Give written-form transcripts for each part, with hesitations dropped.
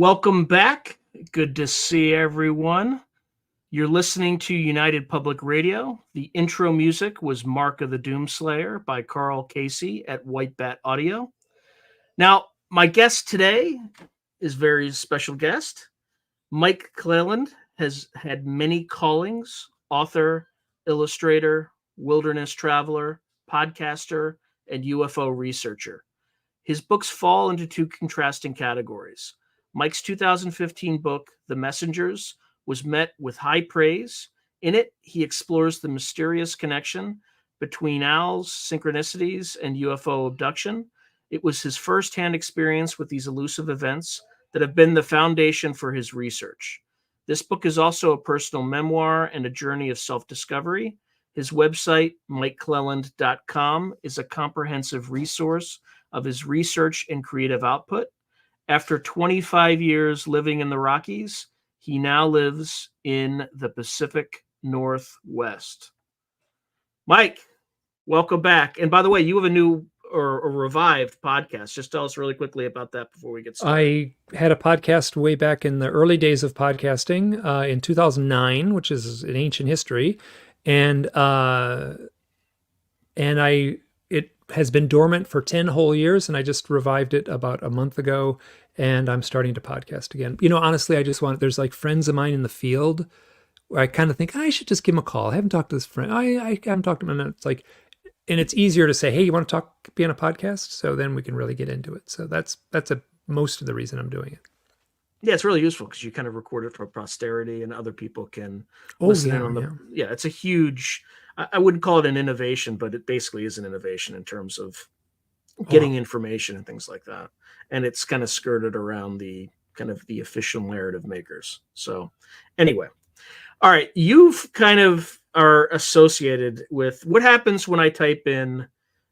Welcome back. Good to see everyone. You're listening to United Public Radio. The intro music was Mark of the Doomslayer by Karl Casey at White Bat Audio. Now, my guest today is a very special guest. Mike Clelland has had many callings: author, illustrator, wilderness traveler, podcaster, and UFO researcher. His books fall into two contrasting categories. Mike's 2015 book, The Messengers, was met with high praise. In it, he explores the mysterious connection between owls, synchronicities, and UFO abduction. It was his firsthand experience with these elusive events that have been the foundation for his research. This book is also a personal memoir and a journey of self-discovery. His website, mikeclelland.com, is a comprehensive resource of his research and creative output. After 25 years living in the Rockies, he now lives in the Pacific Northwest. Mike, welcome back. And by the way, you have a new or revived podcast. Just tell us really quickly about that before we get started. I had a podcast way back in the early days of podcasting in 2009, which is an ancient history. And it has been dormant for 10 whole years, and I just revived it about a month ago, and I'm starting to podcast again. You know, honestly, there's like friends of mine in the field where I kind of think, I should just give them a call. I haven't talked to this friend. I haven't talked to him. And it's like, and it's easier to say, hey, you want to be on a podcast? So then we can really get into it. So that's most of the reason I'm doing it. Yeah, it's really useful because you kind of record it for posterity and other people can listen in on the. Yeah, it's a huge. I wouldn't call it an innovation, but it basically is an innovation in terms of getting information and things like that. And it's kind of skirted around the kind of the official narrative makers. So anyway, all right, you've kind of are associated with what happens when I type in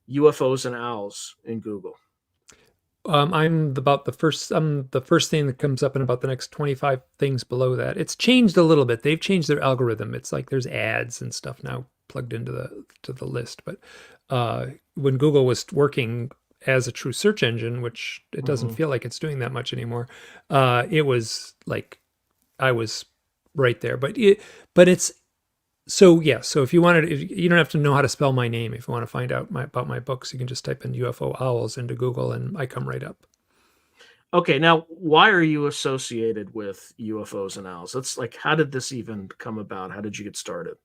UFOs and owls in Google. I'm the first thing that comes up in about the next 25 things below that. It's changed a little bit. They've changed their algorithm. It's like there's ads and stuff now plugged into the list. But when Google was working as a true search engine, which it doesn't feel like it's doing that much anymore, it was like I was right there. But it's so yeah. So if you you don't have to know how to spell my name. If you want to find out about my books, you can just type in UFO owls into Google, and I come right up. Okay, now why are you associated with UFOs and owls? That's like, how did this even come about? How did you get started?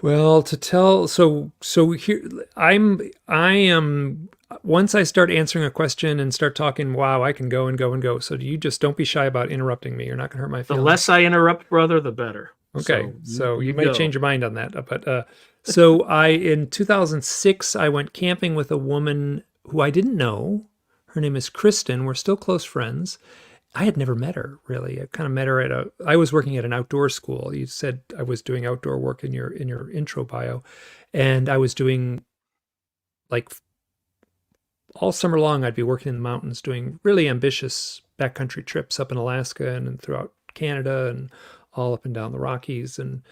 Well, so here I am. Once I start answering a question and start talking, wow, I can go and go and go. So you just don't be shy about interrupting me. You're not going to hurt my feelings. The less I interrupt, brother, the better. Okay, so you might change your mind on that. But so in 2006, I went camping with a woman who I didn't know. Her name is Kristen. We're still close friends. I had never met her, really. I kind of met her I was working at an outdoor school. You said I was doing outdoor work in your intro bio. And I was doing, like, all summer long, I'd be working in the mountains, doing really ambitious backcountry trips up in Alaska and throughout Canada and all up and down the Rockies. And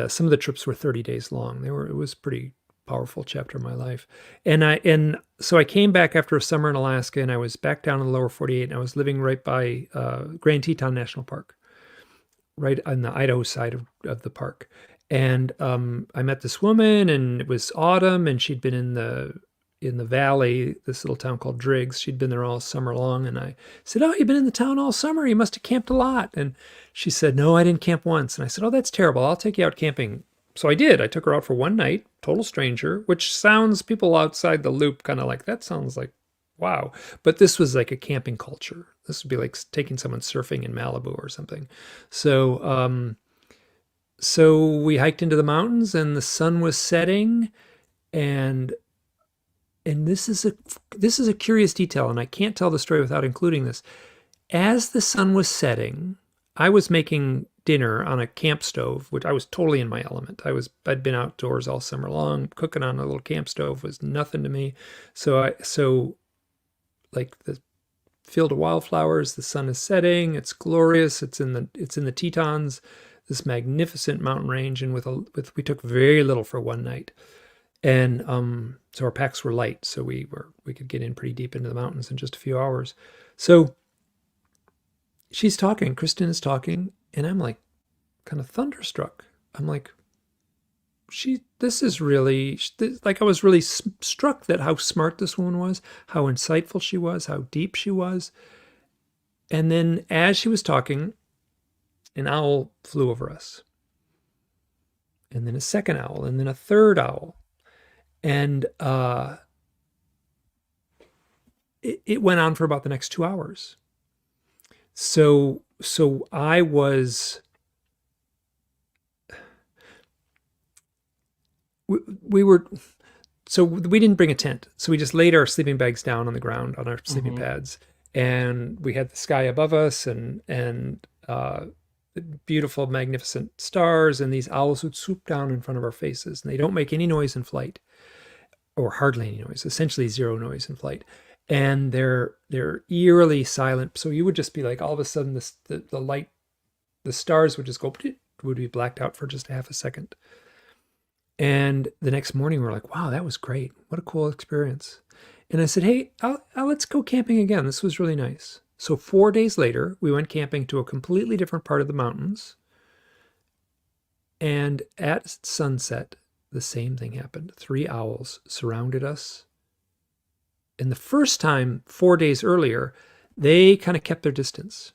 some of the trips were 30 days long. It was pretty powerful chapter of my life. And so I came back after a summer in Alaska, and I was back down in the lower 48, and I was living right by Grand Teton National Park, right on the Idaho side of the park. And I met this woman, and it was autumn, and she'd been in the valley, this little town called Driggs. She'd been there all summer long. And I said, oh, you've been in the town all summer. You must have camped a lot. And she said, no, I didn't camp once. And I said, oh, that's terrible. I'll take you out camping. So I did. I took her out for one night, total stranger, which sounds, people outside the loop kind of like, that sounds like, wow. But this was like a camping culture. This would be like taking someone surfing in Malibu or something. So, so we hiked into the mountains, and the sun was setting, and this is a curious detail, and I can't tell the story without including this. As the sun was setting, I was making dinner on a camp stove, which I was totally in my element. I'd been outdoors all summer long. Cooking on a little camp stove was nothing to me. So like the field of wildflowers, the sun is setting, it's glorious. It's in the Tetons, this magnificent mountain range, and we took very little for one night. And so our packs were light, so we could get in pretty deep into the mountains in just a few hours. So she's talking, Kristen is talking, and I'm like kind of thunderstruck. I'm like, this is really, like I was really struck that how smart this woman was, how insightful she was, how deep she was. And then as she was talking, an owl flew over us. And then a second owl, and then a third owl. And it went on for about the next 2 hours. So I was, we were, so we didn't bring a tent. So we just laid our sleeping bags down on the ground on our sleeping pads. And we had the sky above us and beautiful, magnificent stars. And these owls would swoop down in front of our faces. And they don't make any noise in flight, or hardly any noise, essentially zero noise in flight. And they're eerily silent. So you would just be like, all of a sudden, the light, the stars would just go, would be blacked out for just a half a second. And the next morning, we're like, wow, that was great. What a cool experience. And I said, hey, let's go camping again. This was really nice. So 4 days later, we went camping to a completely different part of the mountains. And at sunset, the same thing happened. 3 owls surrounded us. And the first time, 4 days earlier, they kind of kept their distance.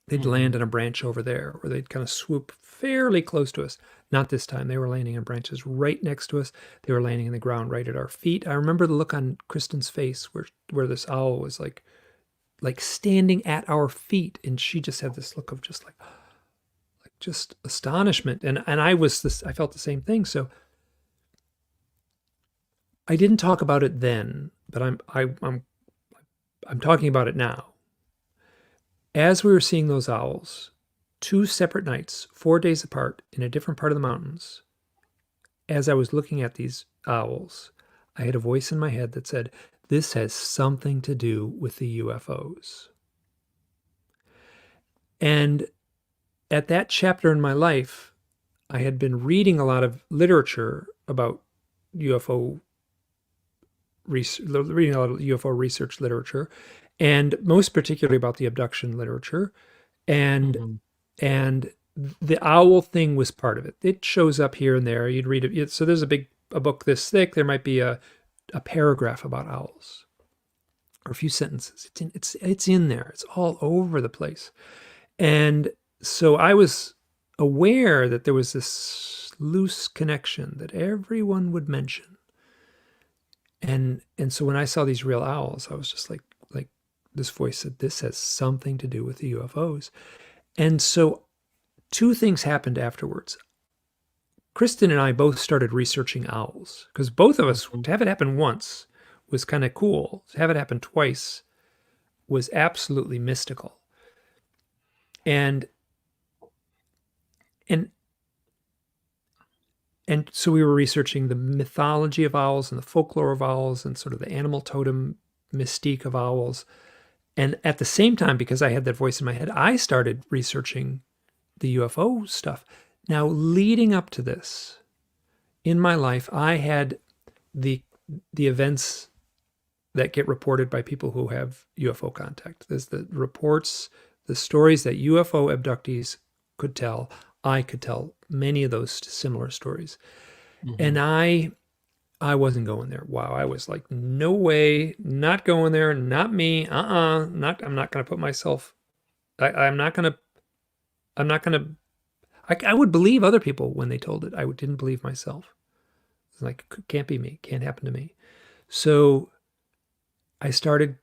They'd land on a branch over there, or they'd kind of swoop fairly close to us. Not this time. They were landing on branches right next to us. They were landing in the ground right at our feet. I remember the look on Kristen's face where this owl was like standing at our feet, and she just had this look of just like just astonishment. And I felt the same thing. So I didn't talk about it then, but I'm talking about it now. As we were seeing those owls, 2 separate nights, 4 days apart, in a different part of the mountains, as I was looking at these owls, I had a voice in my head that said, this has something to do with the UFOs. And at that chapter in my life, I had been reading a lot of literature about UFO reading a lot of UFO research literature, and most particularly about the abduction literature. And the owl thing was part of it. It shows up here and there. You'd read it. So there's a book this thick. There might be a paragraph about owls, or a few sentences. It's in there. It's all over the place. And so I was aware that there was this loose connection that everyone would mention. And so when I saw these real owls, I was just like this voice said, this has something to do with the UFOs. And so 2 things happened afterwards. Kristen and I both started researching owls, because both of us, to have it happen once was kind of cool. To have it happen twice was absolutely mystical. And so we were researching the mythology of owls and the folklore of owls and sort of the animal totem mystique of owls. And at the same time, because I had that voice in my head, I started researching the UFO stuff. Now, leading up to this, in my life, I had the events that get reported by people who have UFO contact. There's the reports, the stories that UFO abductees could tell. I could tell many of those similar stories. And I wasn't going there. Wow. I was like, no way, not going there, not me. I'm not going to put myself, I would believe other people when they told it. I didn't believe myself. It's like, can't be me, can't happen to me. So I started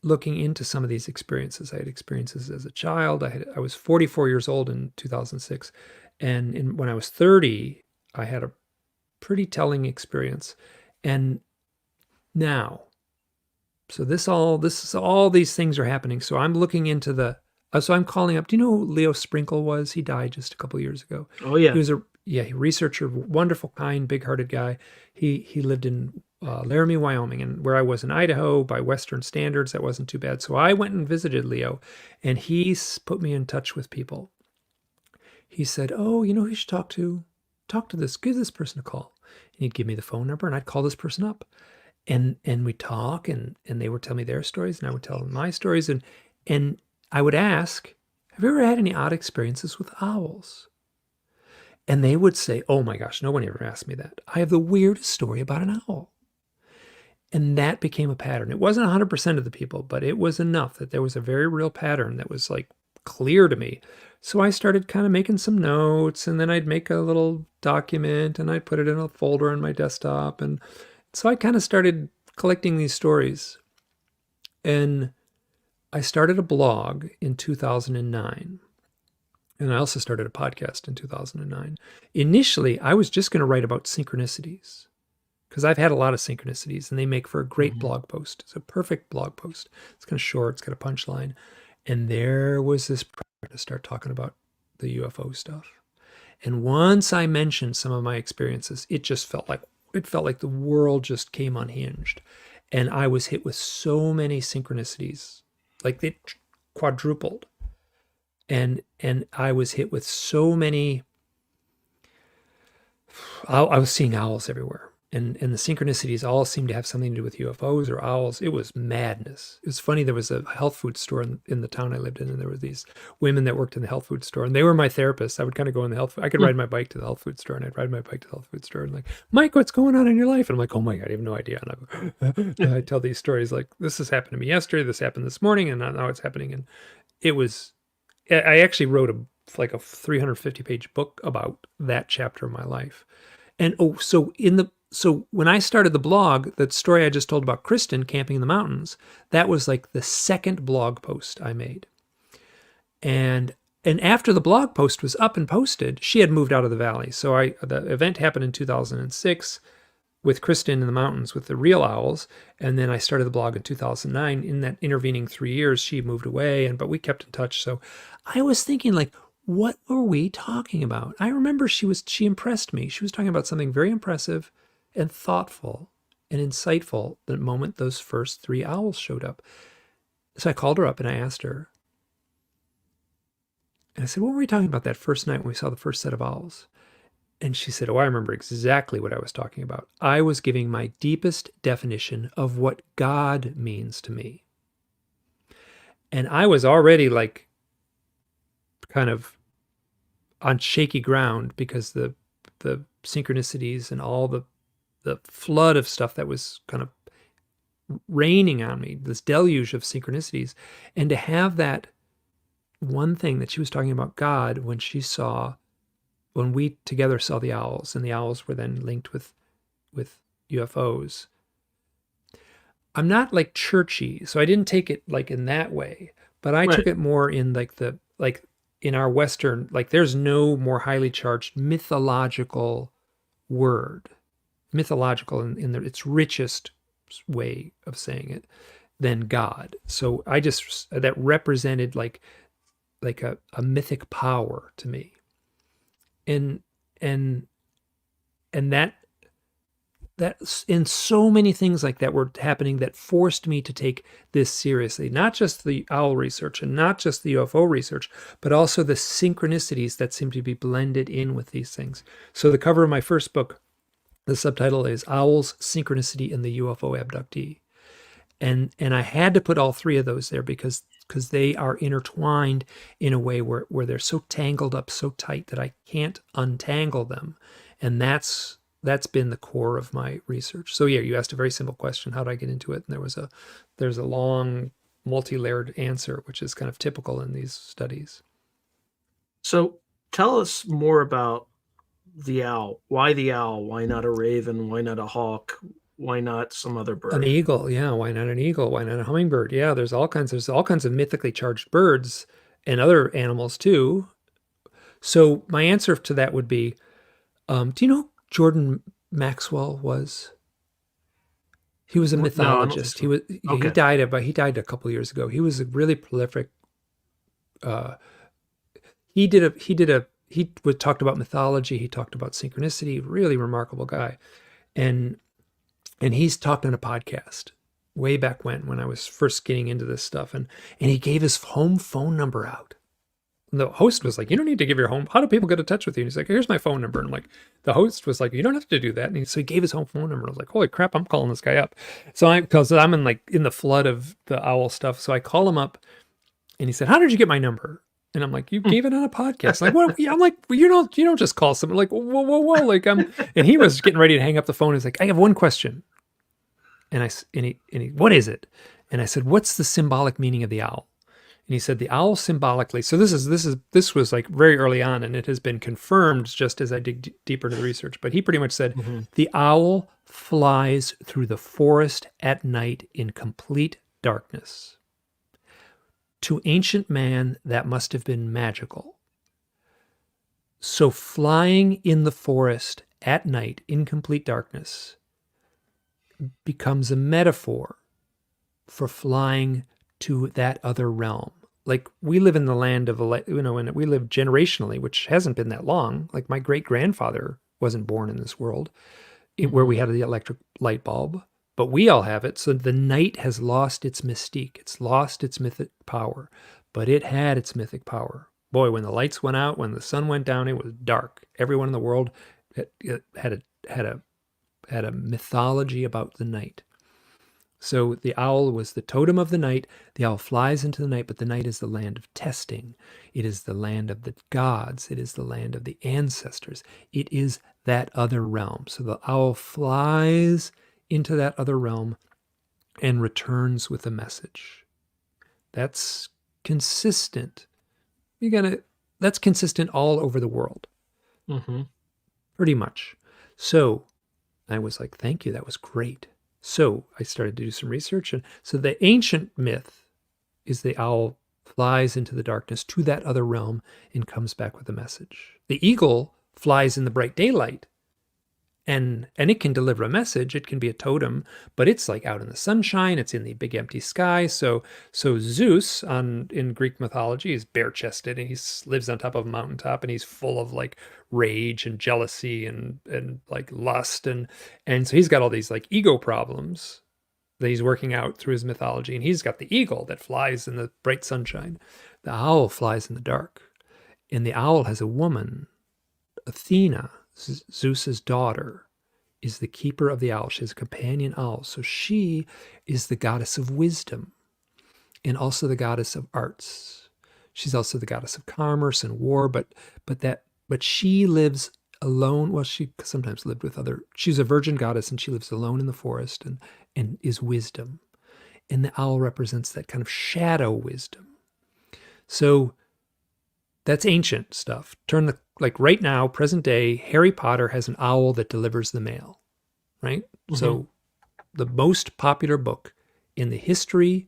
looking into some of these experiences. I had experiences as a child. I was 44 years old in 2006. And when I was 30, I had a pretty telling experience. And now, so all these things are happening. So I'm looking into so I'm calling up. Do you know who Leo Sprinkle was? He died just a couple of years ago. Oh yeah. He was a researcher, wonderful, kind, big-hearted guy. He lived in Laramie, Wyoming, and where I was in Idaho, by Western standards, that wasn't too bad. So I went and visited Leo, and he put me in touch with people. He said, oh, you know who you should talk to? Talk to this, give this person a call. And he'd give me the phone number, and I'd call this person up. And we'd talk, and they would tell me their stories, and I would tell them my stories. And I would ask, have you ever had any odd experiences with owls? And they would say, oh my gosh, no one ever asked me that. I have the weirdest story about an owl. And that became a pattern. It wasn't 100% of the people, but it was enough that there was a very real pattern that was like clear to me. So I started kind of making some notes, and then I'd make a little document and I'd put it in a folder on my desktop. And so I kind of started collecting these stories. And I started a blog in 2009. And I also started a podcast in 2009. Initially, I was just going to write about synchronicities, because I've had a lot of synchronicities and they make for a great blog post. It's a perfect blog post. It's kind of short, it's got a punchline. And there was this pressure to start talking about the UFO stuff. And once I mentioned some of my experiences, it felt like the world just came unhinged. And I was hit with so many synchronicities, like they quadrupled. And I was hit with so many, I was seeing owls everywhere. And the synchronicities all seemed to have something to do with UFOs or owls. It was madness. It was funny. There was a health food store in the town I lived in, and there were these women that worked in the health food store, and they were my therapists. I would kind of go in the health food. I could ride my bike to the health food store, and I'd ride my bike to the health food store, and like, Mike, what's going on in your life? And I'm like, oh my God, I have no idea. And I tell these stories like, this has happened to me yesterday, this happened this morning, and now it's happening. And I actually wrote a 350-page book about that chapter of my life. And so when I started the blog, that story I just told about Kristen camping in the mountains, that was like the second blog post I made. And after the blog post was up and posted, she had moved out of the valley. So the event happened in 2006 with Kristen in the mountains with the real owls. And then I started the blog in 2009. In that intervening 3 years, she moved away, but we kept in touch. So I was thinking, like, what were we talking about? I remember she impressed me. She was talking about something very impressive and thoughtful and insightful the moment those first 3 owls showed up. So I called her up and I asked her, and I said, what were we talking about that first night when we saw the first set of owls? And she said, oh, I remember exactly what I was talking about. I was giving my deepest definition of what God means to me. And I was already like kind of on shaky ground because the synchronicities and all the flood of stuff that was kind of raining on me, this deluge of synchronicities. And to have that one thing that she was talking about God when we together saw the owls, and the owls were then linked with UFOs. I'm not like churchy, so I didn't take it like in that way, but I took it more in like in our Western, like there's no more highly charged mythological word, mythological in its richest way of saying it, than God. So that represented like a mythic power to me. And that in so many things like that were happening that forced me to take this seriously, not just the owl research and not just the UFO research, but also the synchronicities that seem to be blended in with these things. So the cover of my first book, the subtitle is Owls, Synchronicity, and the UFO Abductee. And I had to put all 3 of those there because they are intertwined in a way where they're so tangled up so tight that I can't untangle them. And that's been the core of my research. So yeah, you asked a very simple question, how did I get into it? And there's a long, multi-layered answer, which is kind of typical in these studies. So tell us more about the owl. Why the owl? Why not a raven? Why not a hawk? Why not some other bird? An eagle, yeah. Why not an eagle? Why not a hummingbird? Yeah, there's all kinds of mythically charged birds and other animals too. So my answer to that would be, do you know who Jordan Maxwell was? He was a mythologist. No, he died a couple of years ago. He was a really prolific. He talked about mythology. He talked about synchronicity. Really remarkable guy, and he's talked on a podcast way back when I was first getting into this stuff, and he gave his home phone number out. And the host was like, you don't need to give your home. How do people get in touch with you? And he's like, here's my phone number. And like, the host was like, you don't have to do that. And so he gave his home phone number. I was like, holy crap, I'm calling this guy up. So because I'm in the flood of the owl stuff. So I call him up And he said, "How did you get my number?" And I'm like, "You gave it on a podcast." Like, what? I'm like, well, you don't just call someone. Like, whoa. Like, and he was getting ready to hang up the phone. He's like, "I have one question." And he, "What is it?" And I said, "What's the symbolic meaning of the owl?" And he said, "The owl symbolically." So this was like very early on, and it has been confirmed just as I dig deeper into the research. But he pretty much said, the owl flies through the forest at night in complete darkness. To ancient man, that must have been magical. So flying in the forest at night in complete darkness becomes a metaphor for flying to that other realm. Like, we live in the land of, and we live generationally, which hasn't been that long. Like, my great-grandfather wasn't born in this world where we had the electric light bulb. But we all have it. So the night has lost its mystique. It's lost its mythic power. But it had its mythic power. Boy, when the lights went out, when the sun went down, it was dark. Everyone in the world had a mythology about the night. So the owl was the totem of the night. The owl flies into the night, but the night is the land of testing. It is the land of the gods. It is the land of the ancestors. It is that other realm. So the owl flies into that other realm and returns with a message. That's consistent. That's consistent all over the world. Pretty much. So I was like, thank you, that was great. So I started to do some research. And so the ancient myth is the owl flies into the darkness to that other realm and comes back with a message. The eagle flies in the bright daylight, and it can deliver a message. It can be a totem, but it's like out in the sunshine. It's in the big empty sky. So Zeus in Greek mythology is bare-chested, and he lives on top of a mountaintop, and he's full of like rage and jealousy and like lust, and so he's got all these like ego problems that he's working out through his mythology. And he's got the eagle that flies in the bright sunshine. The owl flies in the dark, and the owl has a woman, Athena. Zeus's daughter is the keeper of the owl. She has a companion owl. So she is the goddess of wisdom and also the goddess of arts. She's also the goddess of commerce and war, but she lives alone. Well, she sometimes lived with she's a virgin goddess, and she lives alone in the forest and is wisdom. And the owl represents that kind of shadow wisdom. So that's ancient stuff. Like right now, present day, Harry Potter has an owl that delivers the mail, right? So the most popular book in the history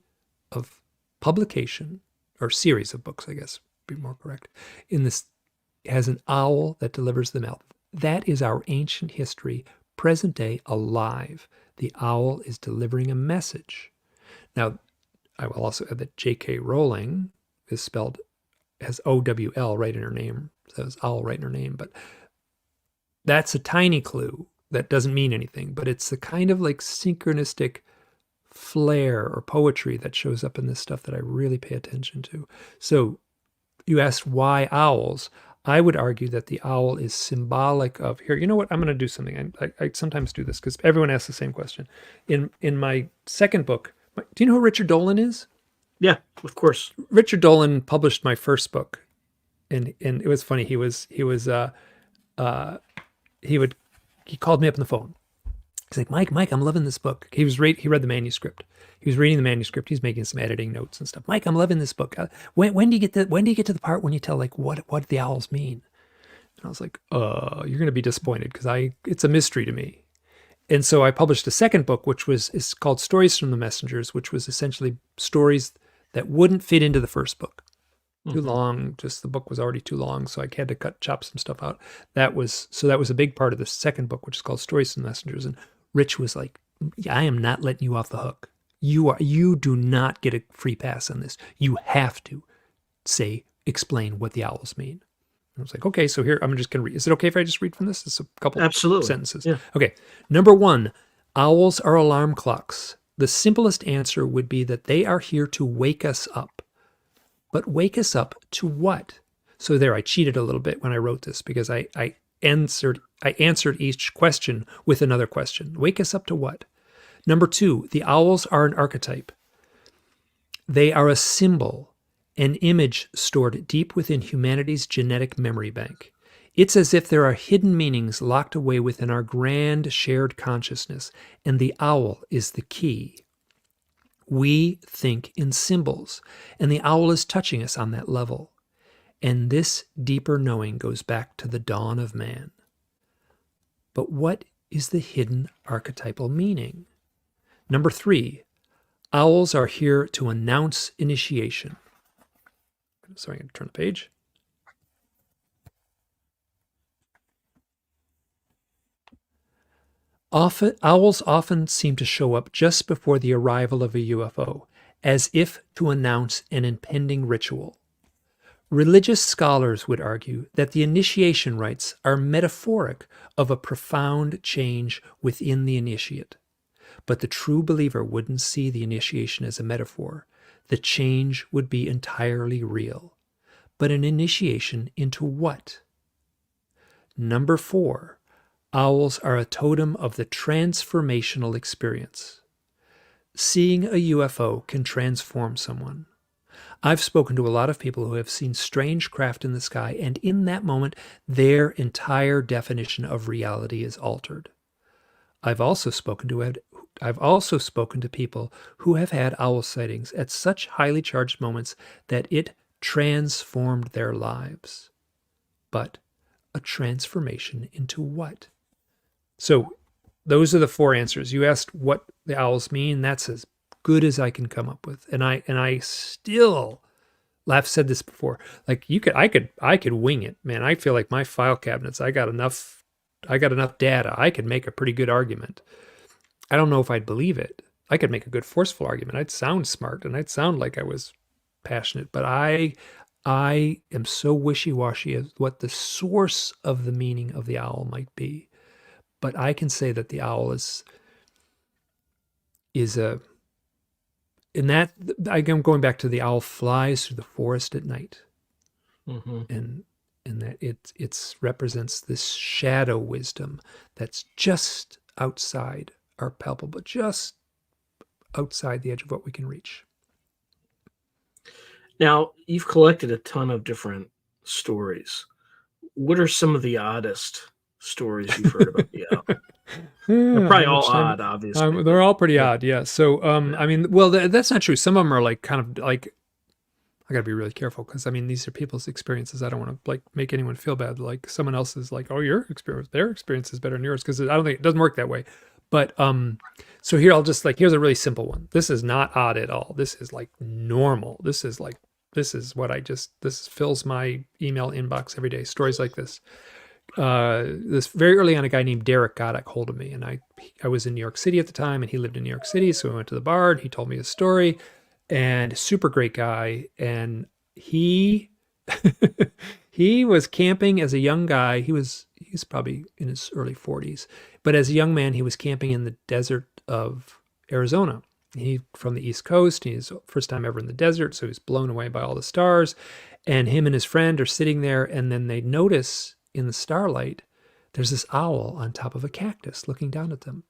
of publication, or series of books, I guess, be more correct, has an owl that delivers the mail. That is our ancient history, present day, alive. The owl is delivering a message. Now, I will also add that J.K. Rowling has O-W-L right in her name. Says owl right in her name. But that's a tiny clue that doesn't mean anything. But it's the kind of like synchronistic flair or poetry that shows up in this stuff that I really pay attention to. So you asked why owls. I would argue that the owl is symbolic of, here, you know what? I'm going to do something. I sometimes do this because everyone asks the same question. In my second book, do you know who Richard Dolan is? Yeah, of course. Richard Dolan published my first book, and it was funny. He called me up on the phone. He's like, Mike, I'm loving this book. He read the manuscript. He was reading the manuscript. He's making some editing notes and stuff. Mike, I'm loving this book. When do you get to the part when you tell like what the owls mean? And I was like, you're going to be disappointed because it's a mystery to me. And so I published a second book, which is called Stories from the Messengers, which was essentially stories that wouldn't fit into the first book. Too long, just the book was already too long, so I had to chop some stuff out. That was a big part of the second book, which is called Stories from the Messengers. And Rich was like, I am not letting you off the hook. You do not get a free pass on this. You have to explain what the owls mean. And I was like, okay, so here, I'm just going to read. Is it okay if I just read from this? It's a couple sentences. Yeah. Okay. Number 1, owls are alarm clocks. The simplest answer would be that they are here to wake us up. But wake us up to what? So there, I cheated a little bit when I wrote this because I answered each question with another question. Wake us up to what? Number 2, the owls are an archetype. They are a symbol, an image stored deep within humanity's genetic memory bank. It's as if there are hidden meanings locked away within our grand shared consciousness, and the owl is the key. We think in symbols, and the owl is touching us on that level. And this deeper knowing goes back to the dawn of man. But what is the hidden archetypal meaning? Number 3, owls are here to announce initiation. Sorry, I'm going to turn the page. Owls often seem to show up just before the arrival of a UFO, as if to announce an impending ritual. Religious scholars would argue that the initiation rites are metaphoric of a profound change within the initiate. But the true believer wouldn't see the initiation as a metaphor. The change would be entirely real. But an initiation into what? Number 4, owls are a totem of the transformational experience. Seeing a UFO can transform someone. I've spoken to a lot of people who have seen strange craft in the sky, and in that moment, their entire definition of reality is altered. I've also spoken to people who have had owl sightings at such highly charged moments that it transformed their lives. But a transformation into what? So those are the 4 answers. You asked what the owls mean. That's as good as I can come up with. And I still, I've said this before, like I could wing it, man. I feel like my file cabinets, I got enough data. I could make a pretty good argument. I don't know if I'd believe it. I could make a good forceful argument. I'd sound smart and I'd sound like I was passionate, but I am so wishy-washy as what the source of the meaning of the owl might be. But I can say that the owl is in that, I'm going back to the owl flies through the forest at night. And that it represents this shadow wisdom that's just outside our palpable, just outside the edge of what we can reach. Now, you've collected a ton of different stories. What are some of the oddest stories you've heard about the owl? They're probably all odd, obviously. They're all pretty odd, yeah. So, I mean, well, that's not true. Some of them are like kind of like, I got to be really careful because, I mean, these are people's experiences. I don't want to like make anyone feel bad. Like someone else is like, oh, their experience is better than yours, because I don't think it doesn't work that way. But so here here's a really simple one. This is not odd at all. This is like normal. This is this fills my email inbox every day. Stories like this. This very early on, a guy named Derek got a hold of me, and I was in New York City at the time, and he lived in New York City. So we went to the bar, and he told me his story, and super great guy. And he was camping as a young guy. He's probably in his early 40s, but as a young man, he was camping in the desert of Arizona. He from the East Coast. He's first time ever in the desert, so he's blown away by all the stars. And him and his friend are sitting there, and then they notice in the starlight, there's this owl on top of a cactus looking down at them.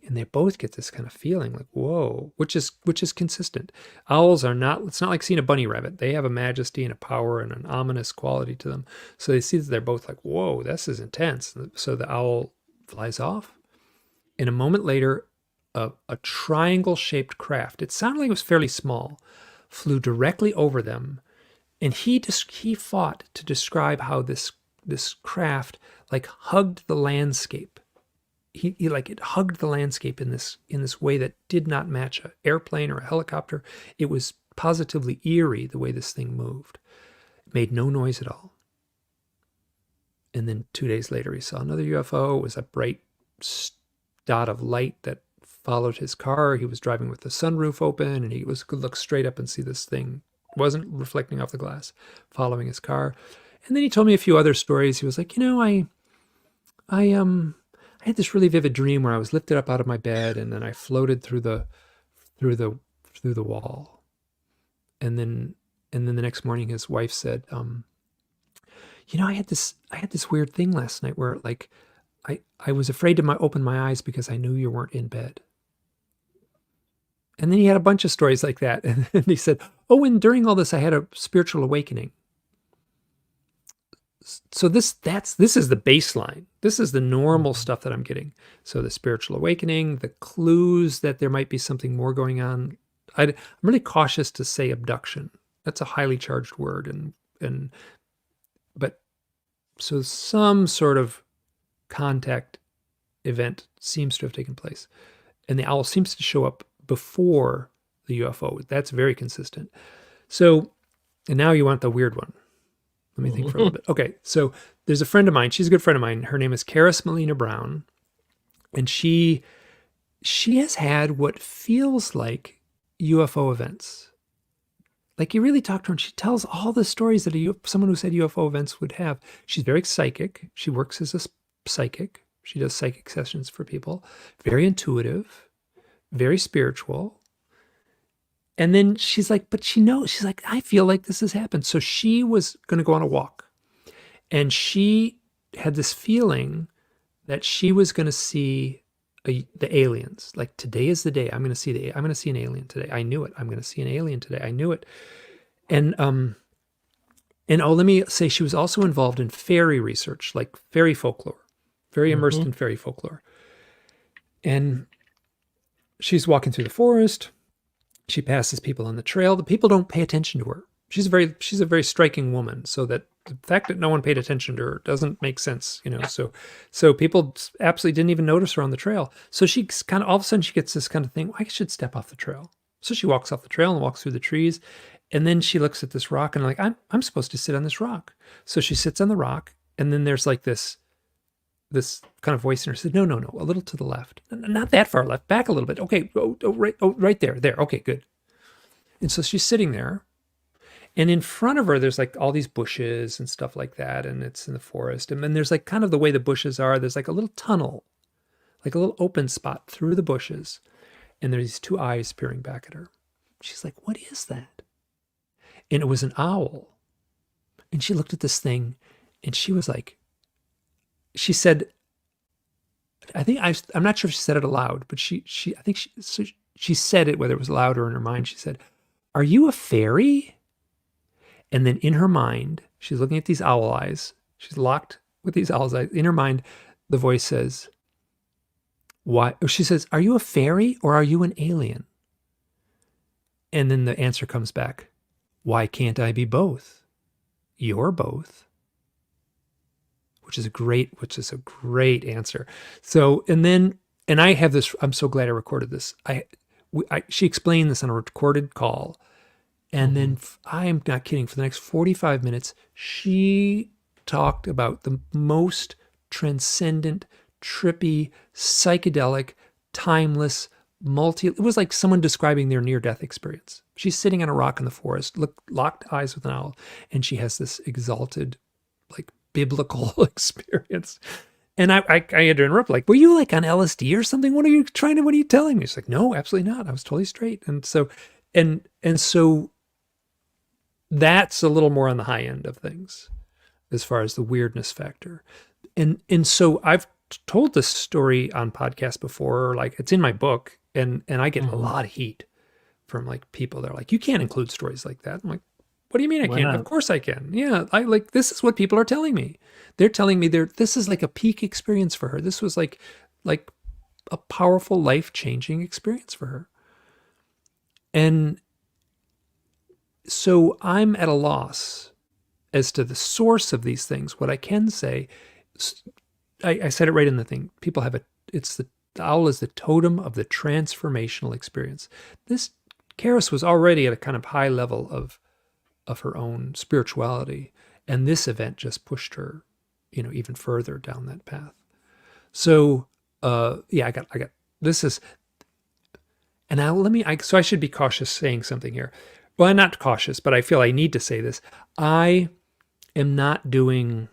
And they both get this kind of feeling like, whoa, which is consistent. Owls are not, it's not like seeing a bunny rabbit. They have a majesty and a power and an ominous quality to them. So they see that they're both like, whoa, this is intense. So the owl flies off. And a moment later, a triangle-shaped craft, it sounded like it was fairly small, flew directly over them. And he fought to describe how this craft like hugged the landscape. He it hugged the landscape in this way that did not match an airplane or a helicopter. It was positively eerie the way this thing moved. It made no noise at all. And then 2 days later, he saw another UFO. It was a bright dot of light that followed his car. He was driving with the sunroof open, and he could look straight up and see this thing. It wasn't reflecting off the glass, following his car. And then he told me a few other stories. He was like, I had this really vivid dream where I was lifted up out of my bed, and then I floated through the wall. And then the next morning, his wife said, I had this weird thing last night where like I was afraid to open my eyes because I knew you weren't in bed. And then he had a bunch of stories like that. And then he said, oh, and during all this, I had a spiritual awakening. So this is the baseline. This is the normal stuff that I'm getting. So the spiritual awakening, the clues that there might be something more going on. I'm really cautious to say abduction. That's a highly charged word. But so some sort of contact event seems to have taken place. And the owl seems to show up before the UFO. That's very consistent. So, and now you want the weird one. Let me think for a little bit. Okay, so there's a friend of mine. She's a good friend of mine. Her name is Karis Melina Brown. And she has had what feels like UFO events. Like you really talk to her and she tells all the stories that someone who said UFO events would have. She's very psychic. She works as a psychic. She does psychic sessions for people. Very intuitive, very spiritual. And then she's like, but she knows, she's like, I feel like this has happened. So she was going to go on a walk. And she had this feeling that she was going to see the aliens. Like, today is the day I'm going to see an alien today. I knew it. I'm going to see an alien today. I knew it. And let me say, she was also involved in fairy research, like fairy folklore, very immersed in fairy folklore. And she's walking through the forest. She passes people on the trail. The people don't pay attention to her. She's a very striking woman. So that the fact that no one paid attention to her doesn't make sense, So people absolutely didn't even notice her on the trail. So she kind of, all of a sudden she gets this kind of thing, I should step off the trail. So she walks off the trail and walks through the trees. And then she looks at this rock and like, I'm supposed to sit on this rock. So she sits on the rock. And then there's like this kind of voice in her said, no, a little to the left. Not that far left, back a little bit. Okay, right there. Okay, good. And so she's sitting there. And in front of her, there's like all these bushes and stuff like that. And it's in the forest. And then there's like kind of the way the bushes are. There's like a little tunnel, like a little open spot through the bushes. And there's these two eyes peering back at her. She's like, what is that? And it was an owl. And she looked at this thing and she was like, she said, I'm not sure if she said it aloud, but she said it, whether it was loud or in her mind. She said, are you a fairy? And then in her mind, she's looking at these owl eyes. She's locked with these owl eyes. In her mind, the voice says, why? She says, are you a fairy or are you an alien? And then the answer comes back, why can't I be both? You're both. Which is a great answer. So, and I have this, I'm so glad I recorded this. She explained this on a recorded call. And then I am not kidding, for the next 45 minutes, she talked about the most transcendent, trippy, psychedelic, timeless, it was like someone describing their near-death experience. She's sitting on a rock in the forest, locked eyes with an owl, and she has this exalted, like, biblical experience. And I had to interrupt, like, were you like on LSD or something? What are you telling me? She's like, no, absolutely not. I was totally straight. And so, and so that's a little more on the high end of things as far as the weirdness factor. And so I've told this story on podcast before, like it's in my book, and I get a lot of heat from like people that are like, you can't include stories like that. I'm like, what do you mean I can't? Of course I can. Yeah, this is what people are telling me. They're telling me this is like a peak experience for her. This was like a powerful, life-changing experience for her. And so I'm at a loss as to the source of these things. What I can say, I said it right in the thing. People have the owl is the totem of the transformational experience. This Karis was already at a kind of high level of her own spirituality, and this event just pushed her, even further down that path. So, I got this is, and now so I should be cautious saying something here. Well, I'm not cautious, but I feel I need to say this. I am not doing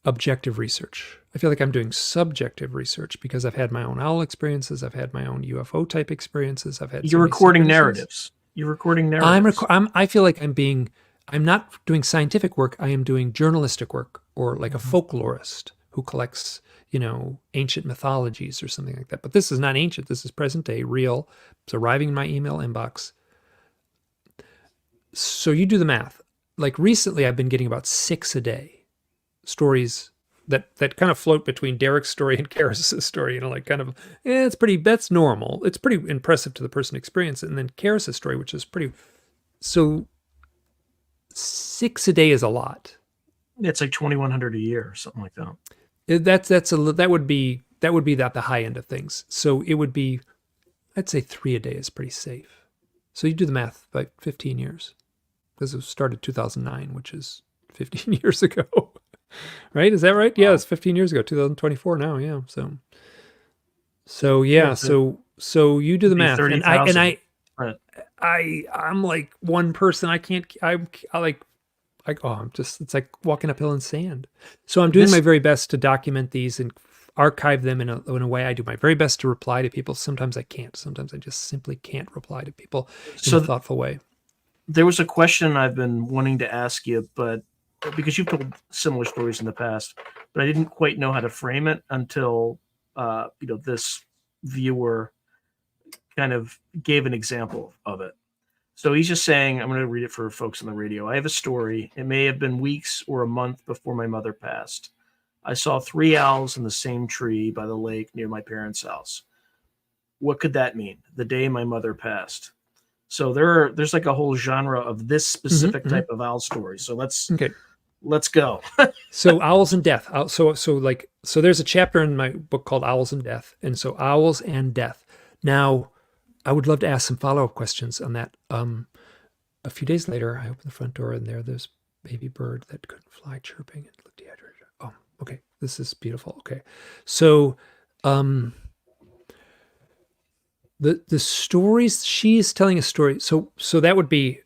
objective research. I feel like I'm doing subjective research because I've had my own owl experiences. I've had my own UFO type experiences. You're recording narratives. You're recording narratives. I feel like I'm not doing scientific work. I am doing journalistic work, or like a folklorist, who collects, ancient mythologies or something like that. But this is not ancient. This is present day, real. It's arriving in my email inbox. So you do the math. Like recently, I've been getting about 6 a day stories that kind of float between Derek's story and Karis's story. That's normal. It's pretty impressive to the person experiencing it. And then Karis's story, which is pretty. So 6 a day is a lot. It's like 2,100 a year or something like that. That would be the high end of things. So it would be, I'd say 3 a day is pretty safe. So you do the math, like 15 years, because it started 2009, which is 15 years ago, right? Is that right? Yeah, it's 15 years ago, 2024 now. Yeah. So you do the math, 30,000. I'm like one person. It's like walking uphill in sand. So I'm doing my very best to document these and archive them in a way. I do my very best to reply to people. Sometimes I can't. Sometimes I just simply can't reply to people in a thoughtful way. There was a question I've been wanting to ask you, but because you've told similar stories in the past, but I didn't quite know how to frame it until this viewer kind of gave an example of it. So he's just saying, I'm going to read it for folks on the radio. I have a story. It may have been weeks or a month before my mother passed. I saw 3 owls in the same tree by the lake near my parents' house. What could that mean? The day my mother passed. So there's like a whole genre of this specific type of owl story. So let's go. So owls and death. So there's a chapter in my book called Owls and Death. And so owls and death. Now, I would love to ask some follow-up questions on that. A few days later, I opened the front door and there's this baby bird that couldn't fly chirping and looked dehydrated. Oh, okay. This is beautiful. Okay. So, the stories, she's telling a story. So that would be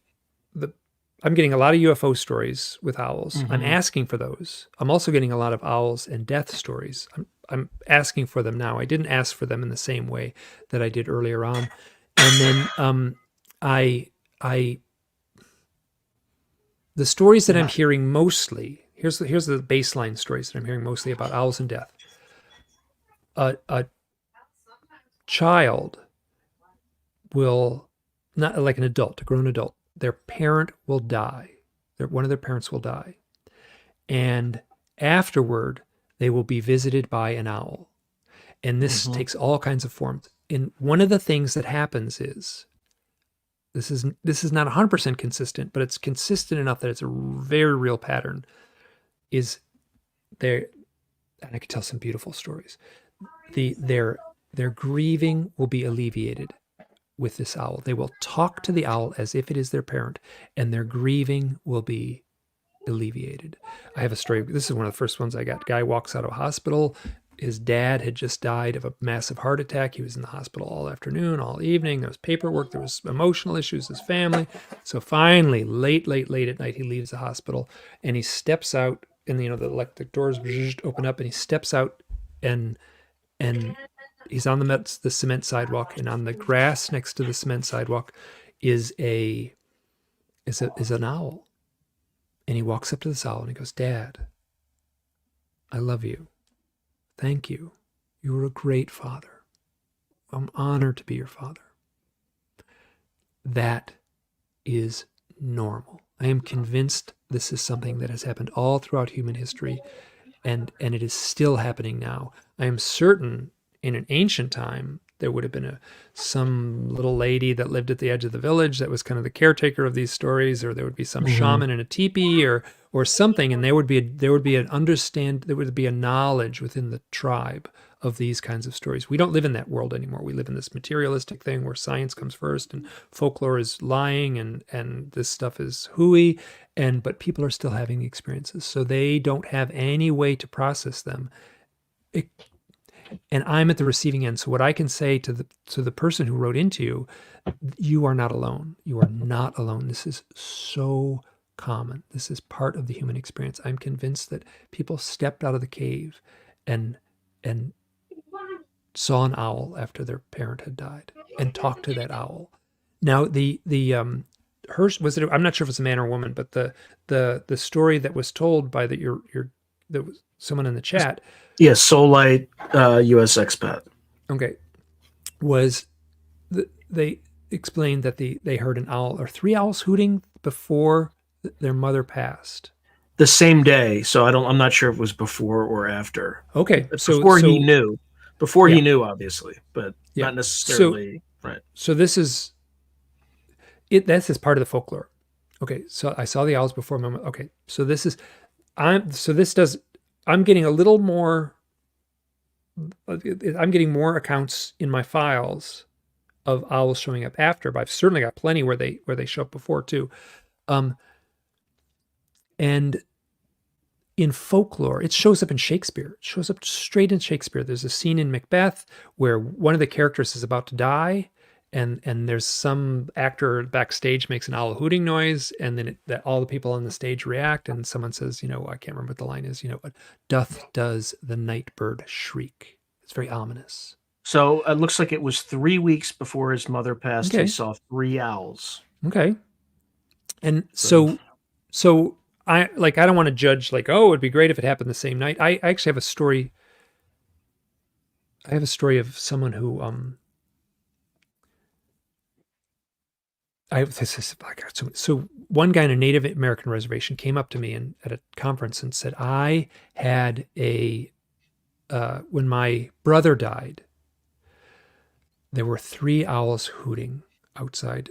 I'm getting a lot of UFO stories with owls. Mm-hmm. I'm asking for those. I'm also getting a lot of owls and death stories. I'm asking for them now. I didn't ask for them in the same way that I did earlier on. And then the stories that I'm hearing mostly, here's the baseline stories that I'm hearing mostly about owls and death. A child will, not like an adult, a grown adult, their parent will die. One of their parents will die. And afterward, they will be visited by an owl. And this takes all kinds of forms. And one of the things that happens is, this is not 100% consistent, but it's consistent enough that it's a very real pattern, is there, and I could tell some beautiful stories, their grieving will be alleviated with this owl. They will talk to the owl as if it is their parent, and their grieving will be alleviated. I have a story. This is one of the first ones I got. Guy walks out of a hospital. His dad had just died of a massive heart attack. He was in the hospital all afternoon, all evening. There was paperwork. There was emotional issues, his family. So finally, late at night, he leaves the hospital and he steps out, and the electric doors open up, and he steps out, and he's on the cement sidewalk, and on the grass next to the cement sidewalk is an owl. And he walks up to this owl and he goes, "Dad, I love you. Thank you. You were a great father. I'm honored to be your father." That is normal. I am convinced this is something that has happened all throughout human history, and it is still happening now. I am certain in an ancient time, there would have been some little lady that lived at the edge of the village that was kind of the caretaker of these stories, or there would be some shaman in a teepee or something, and there would be a knowledge within the tribe of these kinds of stories. We don't live in that world anymore. We live in this materialistic thing where science comes first and folklore is lying and this stuff is hooey, but people are still having the experiences, so they don't have any way to process them. And I'm at the receiving end. So what I can say to the person who wrote into you, you are not alone. You are not alone. This is so common. This is part of the human experience. I'm convinced that people stepped out of the cave and saw an owl after their parent had died and talked to that owl. Now I'm not sure if it's a man or a woman, but the story that was told by your there was someone in the chat. Yeah, Soulite, U.S. expat. Okay, they explained that they heard an owl or 3 owls hooting before their mother passed. The same day, so I'm not sure if it was before or after. Okay, before he knew. Before he knew, obviously, but not necessarily right. So this is it. That's as part of the folklore. Okay, so I saw the owls before my mother. Okay, so I'm getting a little more. I'm getting more accounts in my files of owls showing up after, but I've certainly got plenty where they show up before too. And in folklore, it shows up in Shakespeare. It shows up straight in Shakespeare. There's a scene in Macbeth where one of the characters is about to die, and there's some actor backstage makes an owl hooting noise, and then that all the people on the stage react, and someone says, I can't remember what the line is, what does the night bird shriek? It's very ominous. So it looks like it was 3 weeks before his mother passed. He saw 3 owls. Okay. And so I don't want to judge it'd be great if it happened the same night. I actually have a story. I have a story of someone who so one guy in a Native American reservation came up to me at a conference and said, I had when my brother died, there were 3 owls hooting outside